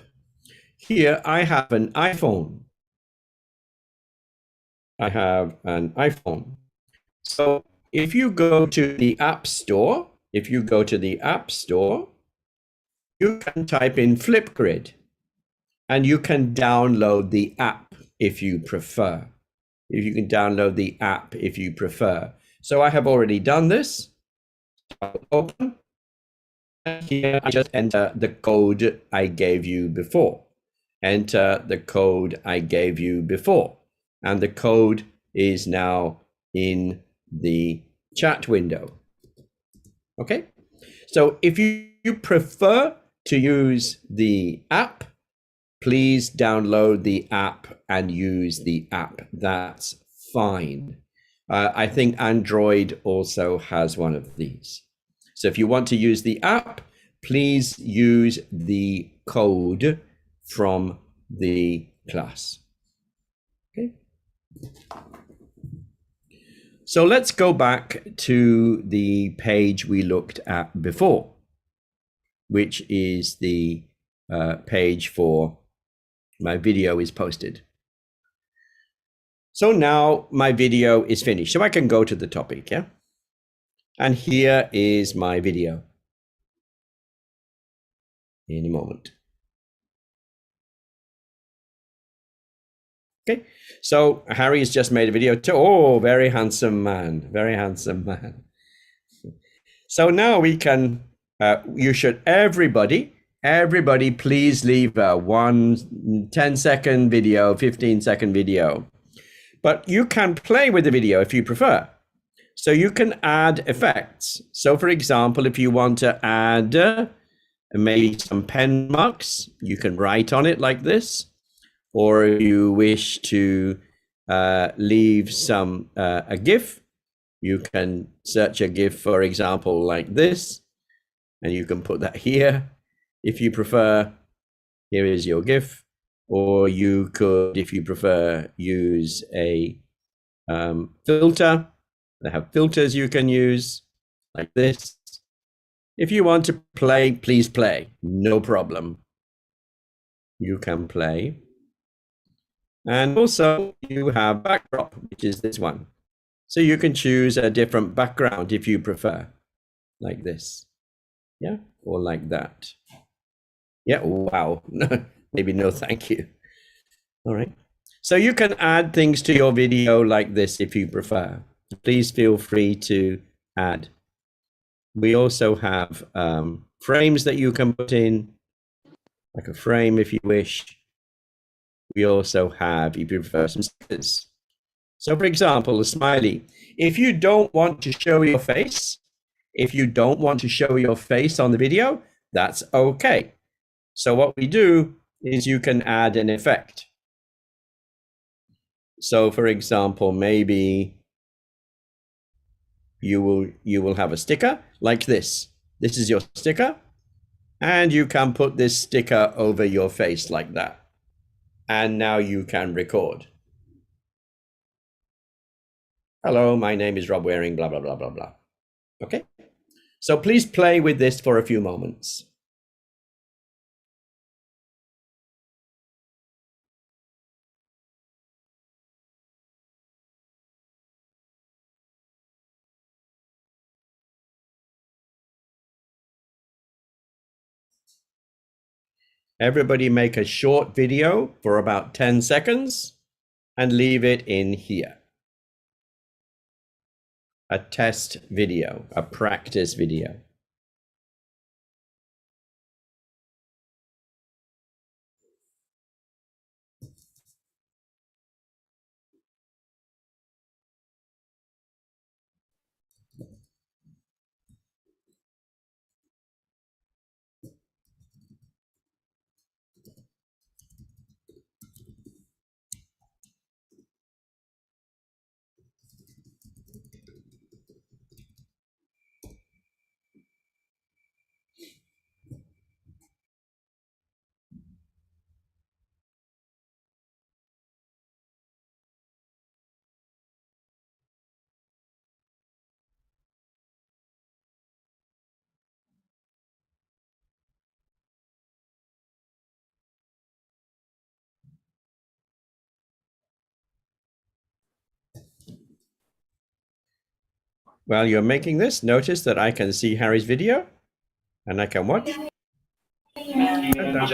Here I have an iPhone. I have an iPhone. So if you go to the App Store, you can type in Flipgrid and you can download the app if you prefer. You can download the app if you prefer. So I have already done this. I'll open. And here I just enter the code I gave you before. Enter the code I gave you before. And the code is now in the chat window. Okay. So if you prefer to use the app, please download the app and use the app. That's fine. I think Android also has one of these. So if you want to use the app, please use the code from the class. Okay. So let's go back to the page we looked at before, which is the page for my video is posted. So now my video is finished. So I can go to the topic, yeah? And here is my video. In a moment. Okay, so Harry has just made a video too. Oh, very handsome man, very handsome man. So now we can, you should, everybody please leave a 10-second video, 15-second video. But you can play with the video if you prefer. So you can add effects. So for example, if you want to add maybe some pen marks, you can write on it like this. Or if you wish to leave some a GIF, you can search a GIF, for example, like this, and you can put that here. If you prefer, here is your GIF, or you could, if you prefer, use a filter. They have filters you can use like this. If you want to play, please play. No problem. You can play. And also you have backdrop, which is this one. So you can choose a different background if you prefer, like this. Yeah, or like that. Yeah, wow. Maybe no thank you. All right. So you can add things to your video like this if you prefer. Please feel free to add. We also have frames that you can put in, like a frame if you wish. We also have, if you prefer, some stickers. So for example, a smiley. If you don't want to show your face, on the video, that's okay. So what we do is you can add an effect. So for example, maybe you will have a sticker like this. This is your sticker, and you can put this sticker over your face like that. And now you can record. Hello, my name is Rob Waring, blah, blah, blah, blah, blah. Okay. So please play with this for a few moments. Everybody make a short video for about 10 seconds and leave it in here. A test video, a practice video. While you're making this, notice that I can see Harry's video and I can watch.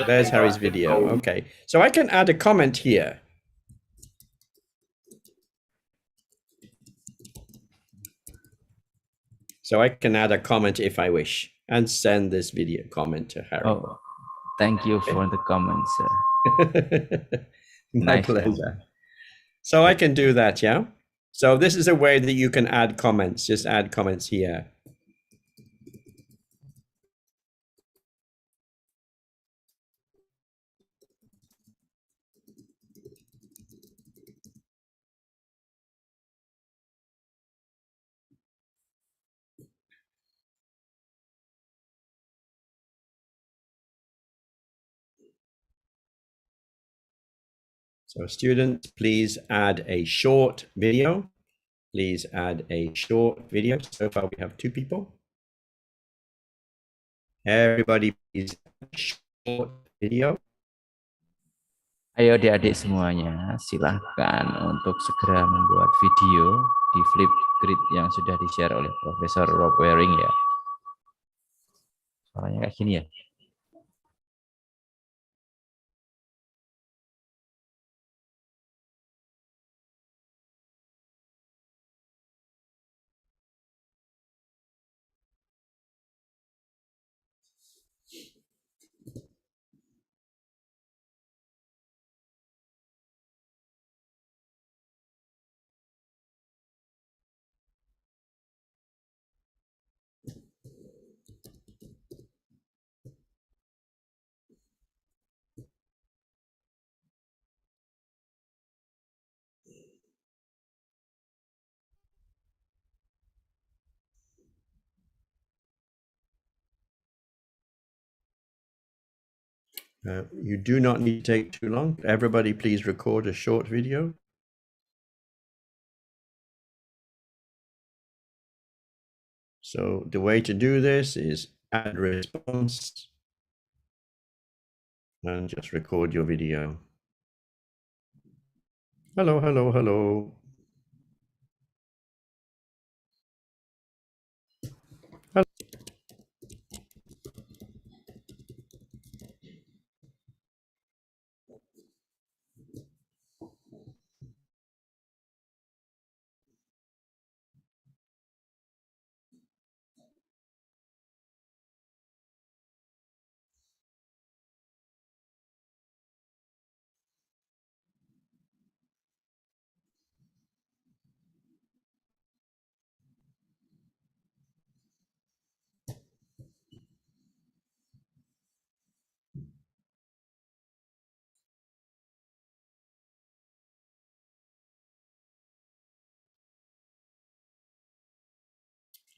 There's Harry's video. Okay. So I can add a comment here. So I can add a comment if I wish and send this video comment to Harry.
Oh, thank you for the comments, sir.
My
Nice.
pleasure. So I can do that, yeah? So this is a way that you can add comments. Just add comments here. So students, please add a short video. Please add a short video. So far we have 2 people. Everybody please add a short video.
Ayo adik-adik semuanya, silahkan untuk segera membuat video di Flipgrid yang sudah di-share oleh Profesor Rob Waring ya. Suaranya kayak gini ya.
You do not need to take too long. Everybody, please record a short video. So the way to do this is add response and just record your video. Hello, hello, hello.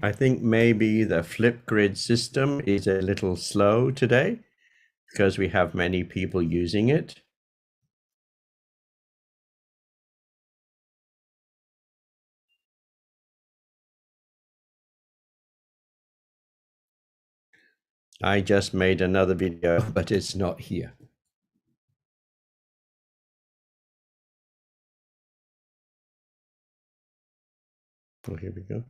I think maybe the Flipgrid system is a little slow today because we have many people using it. I just made another video, but it's not here. Oh, here we go.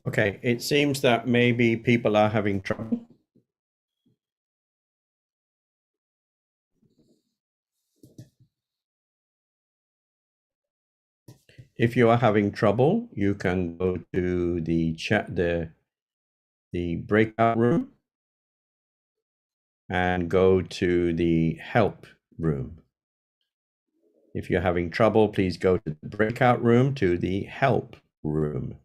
Okay, it seems that maybe people are having trouble. If you are having trouble, you can go to the chat, the breakout room, and go to the help room. If you're having trouble, please go to the breakout room to the help room.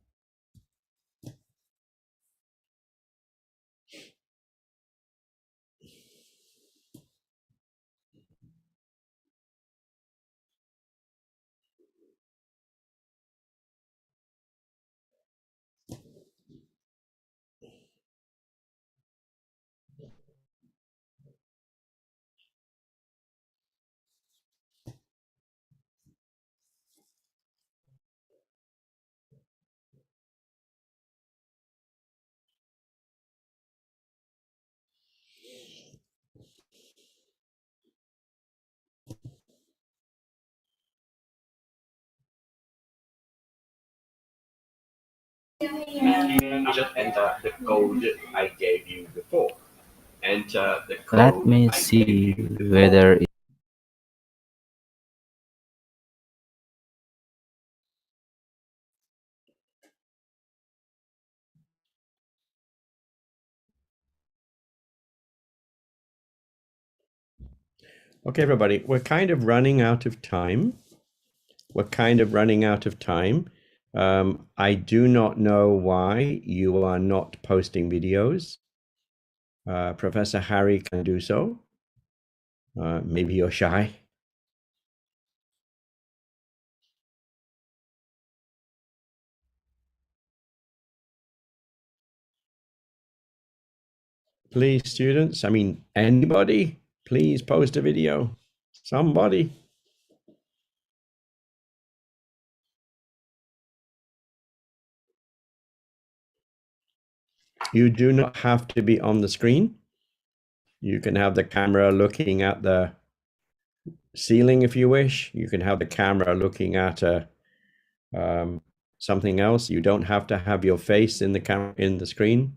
You just enter the code I gave you before. Enter the code.
Let me see whether
Okay, everybody, we're kind of running out of time. I do not know why you are not posting videos. Professor Harry can do so. Maybe you're shy. Please, students, I mean, anybody, please post a video. Somebody. You do not have to be on the screen. You can have the camera looking at the ceiling if you wish. You can have the camera looking at something else. You don't have to have your face in the screen.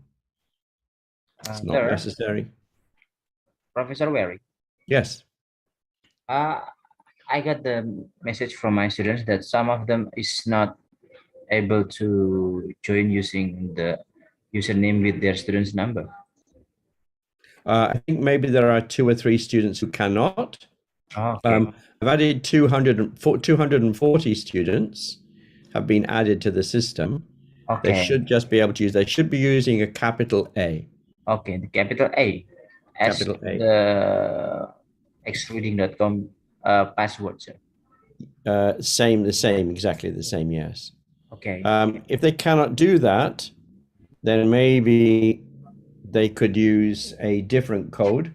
It's not necessary.
Professor Wery,
Yes.
I got the message from my students that some of them is not able to join using the username with their student's number?
I think maybe there are 2 or 3 students who cannot.
Okay.
I've added 240 students have been added to the system. They
Okay.
should just be able to use, they should be using a capital A.
Okay, the capital A as
Capital A.
the excluding.com password, sir.
Exactly the same, yes.
Okay.
If they cannot do that, then maybe they could use a different code.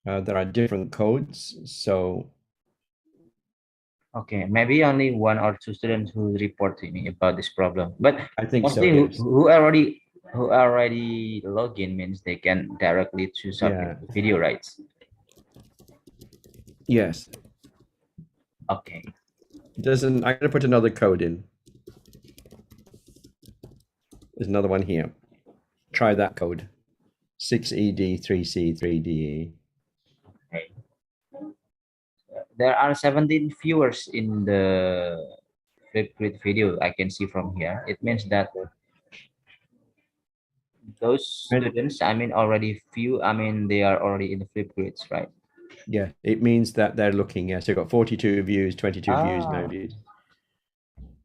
There are different codes, so
Okay, maybe only 1 or 2 students who report to me about this problem, but
I think so,
mostly
yes.
who already log in means they can directly to submit the video rights.
Yes.
Okay.
I'm going to put another code in. There's another one here. Try that code. 6ED3C3DE.
Okay. There are 17 viewers in the Flipgrid video I can see from here. It means that those students, I mean, they are already in the Flipgrids, right?
Yeah, it means that they're looking. Yes, they've got 42 views, 22 views, no views.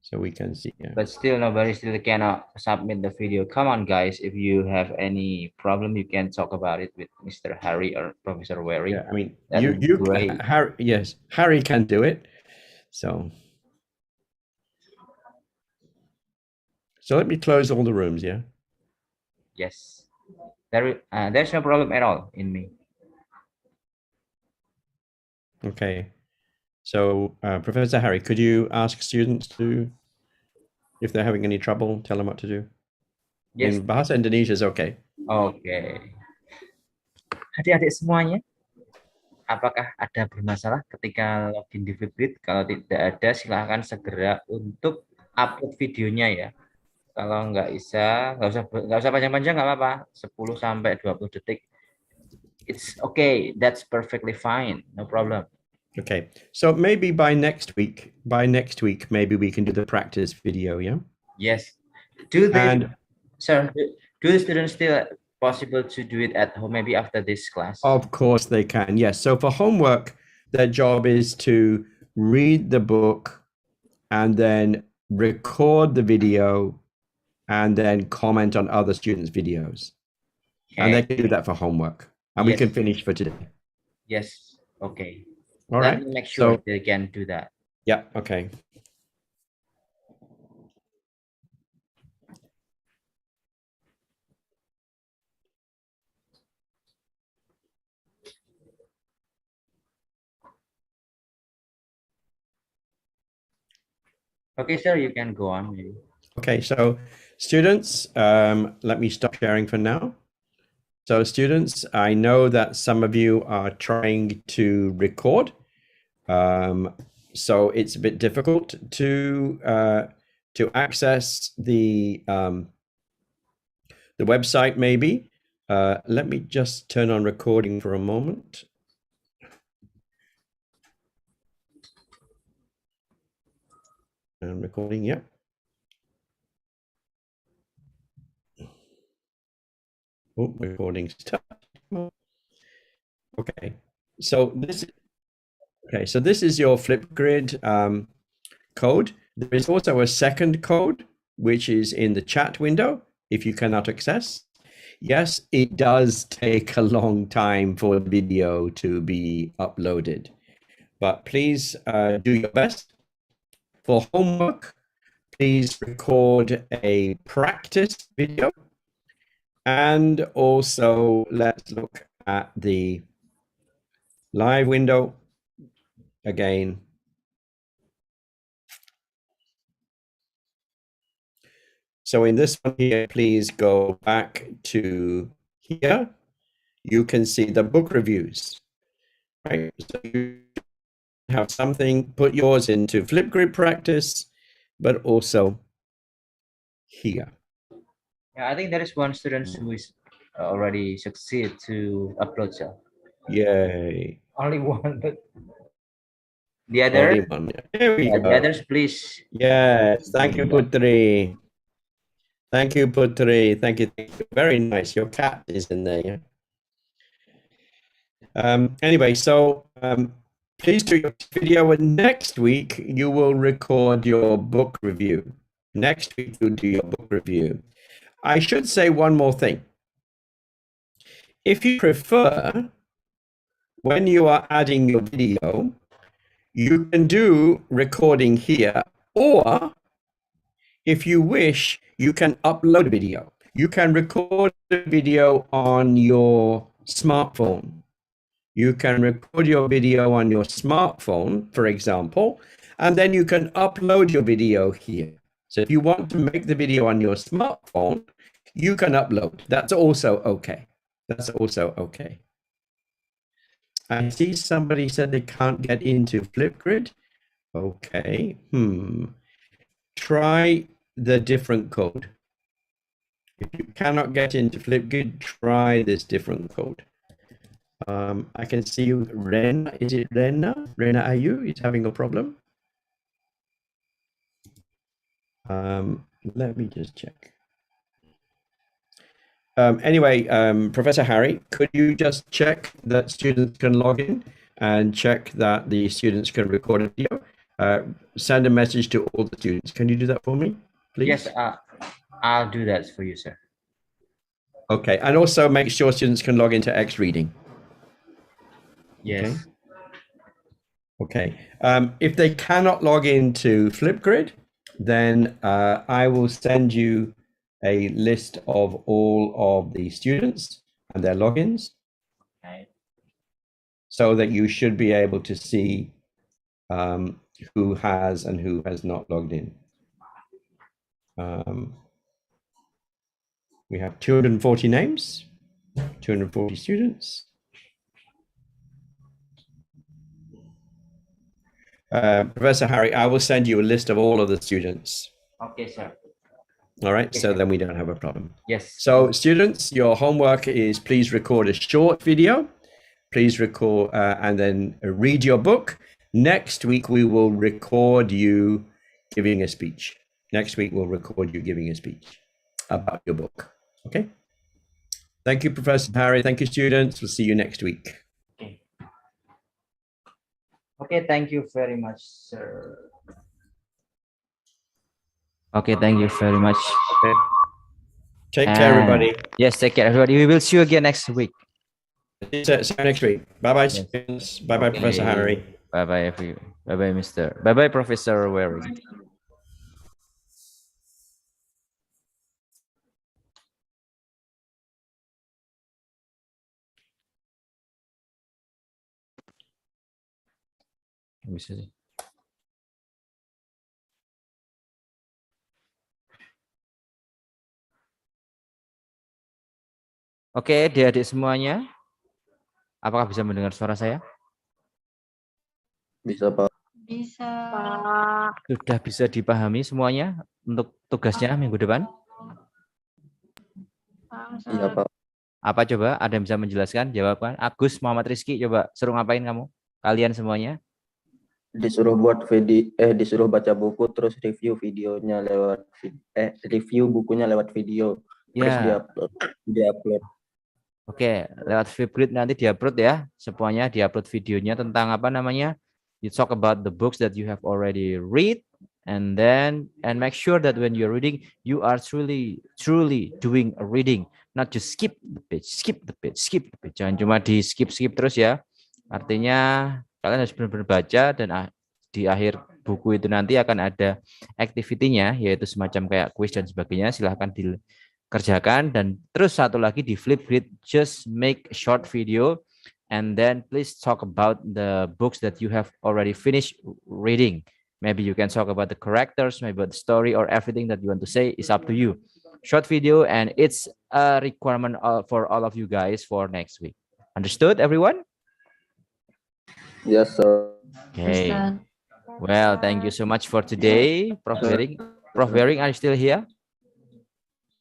So we can see. Yeah.
But still, nobody still cannot submit the video. Come on, guys! If you have any problem, you can talk about it with Mr. Harry or Professor Wary.
Yeah, I mean,
great.
Harry, yes, Harry can do it. So let me close all the rooms. Yeah.
Yes, there's no problem at all in me.
Okay. So, Professor Harry, could you ask students if they're having any trouble, tell them what to do?
Yes.
In Bahasa Indonesia is okay.
Okay. Adik-adik semuanya, apakah ada bermasalah ketika login di Flipgrid? Kalau tidak ada, silahkan segera untuk upload videonya ya. Kalau nggak usah panjang-panjang, nggak apa-apa. 10 sampai 20 detik. It's okay. That's perfectly fine. No problem.
Okay. So maybe by next week, maybe we can do the practice video. Yeah.
Yes. Do the students still possible to do it at home? Maybe after this class.
Of course they can. Yes. So for homework, their job is to read the book and then record the video and then comment on other students' videos. Okay. And they can do that for homework. And we can finish for today.
Yes. Okay.
All right.
Let me make sure they can do that.
Yeah. Okay.
Okay, sir, you can go on maybe.
Okay, so students, let me stop sharing for now. So students, I know that some of you are trying to record. So it's a bit difficult to access the website maybe. Let me just turn on recording for a moment. And recording, yeah. Oh, recording stopped. Okay, so this is your Flipgrid code. There is also a second code which is in the chat window if you cannot access. Yes, it does take a long time for the video to be uploaded, but please do your best. For homework, please record a practice video. And also, let's look at the live window again. So in this one here, please go back to here. You can see the book reviews, right? So you have something, put yours into Flipgrid practice, but also here.
Yeah, I think there is one student who is already succeed to upload, sir.
Yay.
Only one, but The
Only
other,
one. There we
the
go.
others, please.
Yes, thank you, Putri. Thank you, Putri. Thank you. Thank you. Very nice. Your cat is in there. Yeah? Anyway, so please do your video, and next week you will record your book review. Next week you'll do your book review. I should say one more thing. If you prefer, when you are adding your video, you can do recording here, or if you wish, you can upload a video. You can record a video on your smartphone. You can record your video on your smartphone, for example, and then you can upload your video here. So if you want to make the video on your smartphone, you can upload. That's also okay. That's also okay. I see somebody said they can't get into Flipgrid. Okay. Try the different code. If you cannot get into Flipgrid, try this different code. I can see you, Ren. Is it Rena? Rena Ayu is having a problem. Let me just check. Anyway, Professor Harry, could you just check that students can log in and check that the students can record a video? Send a message to all the students. Can you do that for me, please?
Yes, I'll do that for you, sir.
Okay, and also make sure students can log into X Reading.
Yes.
Okay. If they cannot log into Flipgrid, then I will send you a list of all of the students and their logins,
Okay.
so that you should be able to see who has and who has not logged in. We have 240 names, 240 students. Professor Harry, I will send you a list of all of the students.
Okay, sir.
All right, so then we don't have a problem.
Yes.
So students, your homework is please record a short video. Please record and then read your book. Next week, we will record you giving a speech. Next week, we'll record you giving a speech about your book. Okay. Thank you, Professor Harry. Thank you, students. We'll see you next week.
Okay. Okay, thank you very much, sir. Okay, thank you very much.
Okay. Take care, everybody.
Yes, take care, everybody. We will see you again next week.
See you next week. Bye-bye,
Yes.
students. Bye-bye,
Okay.
Professor Harry.
Bye-bye, everyone. Bye-bye, Mr. Bye-bye, Professor Waring. Bisa sih. Oke, adik-adik semuanya. Apakah bisa mendengar suara saya?
Bisa, Pak.
Bisa.
Sudah bisa dipahami semuanya untuk tugasnya minggu depan?
Iya, Pak.
Apa coba? Ada yang bisa menjelaskan? Jawabkan. Agus, Muhammad Rizky, coba suruh ngapain kamu? Kalian semuanya?
Disuruh buat video, disuruh baca buku, terus review videonya lewat review bukunya lewat video. Terus
Ya.
diupload.
Oke, lewat Flipgrid nanti diupload ya. Semuanya diupload videonya tentang apa namanya? You talk about the books that you have already read, and make sure that when you're reading, you are truly doing a reading, not just skip the page. Jangan cuma di skip terus ya. Artinya kalian harus benar-benar baca, dan di akhir buku itu nanti akan ada activity-nya, yaitu semacam kayak quiz dan sebagainya. Silahkan dikerjakan. Dan terus satu lagi di Flipgrid, just make a short video and then please talk about the books that you have already finished reading. Maybe you can talk about the characters, maybe about the story, or everything that you want to say is up to you. Short video, and it's a requirement for all of you guys for next week. Understood, everyone?
Yes, sir.
Okay. Well, thank you so much for today, Prof. Waring. Prof. Waring, are you still here?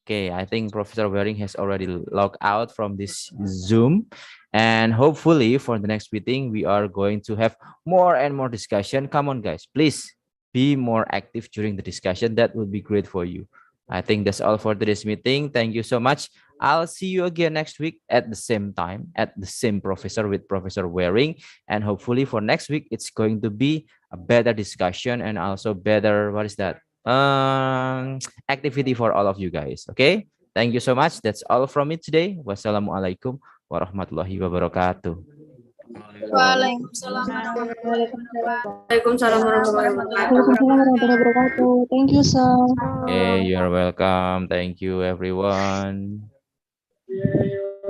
Okay, I think Professor Waring has already logged out from this Zoom. And hopefully for the next meeting, we are going to have more and more discussion. Come on, guys, please be more active during the discussion. That would be great for you. I think that's all for today's meeting. Thank you so much. I'll see you again next week at the same time, at the same professor with Professor Waring. And hopefully for next week, it's going to be a better discussion and also better, what is that? Activity for all of you guys. Okay. Thank you so much. That's all from me today. Wassalamualaikum warahmatullahi wabarakatuh.
Waalaikumsalam warahmatullahi
Wabarakatuh. Thank you, sir.
Okay, you're welcome. Thank you, everyone.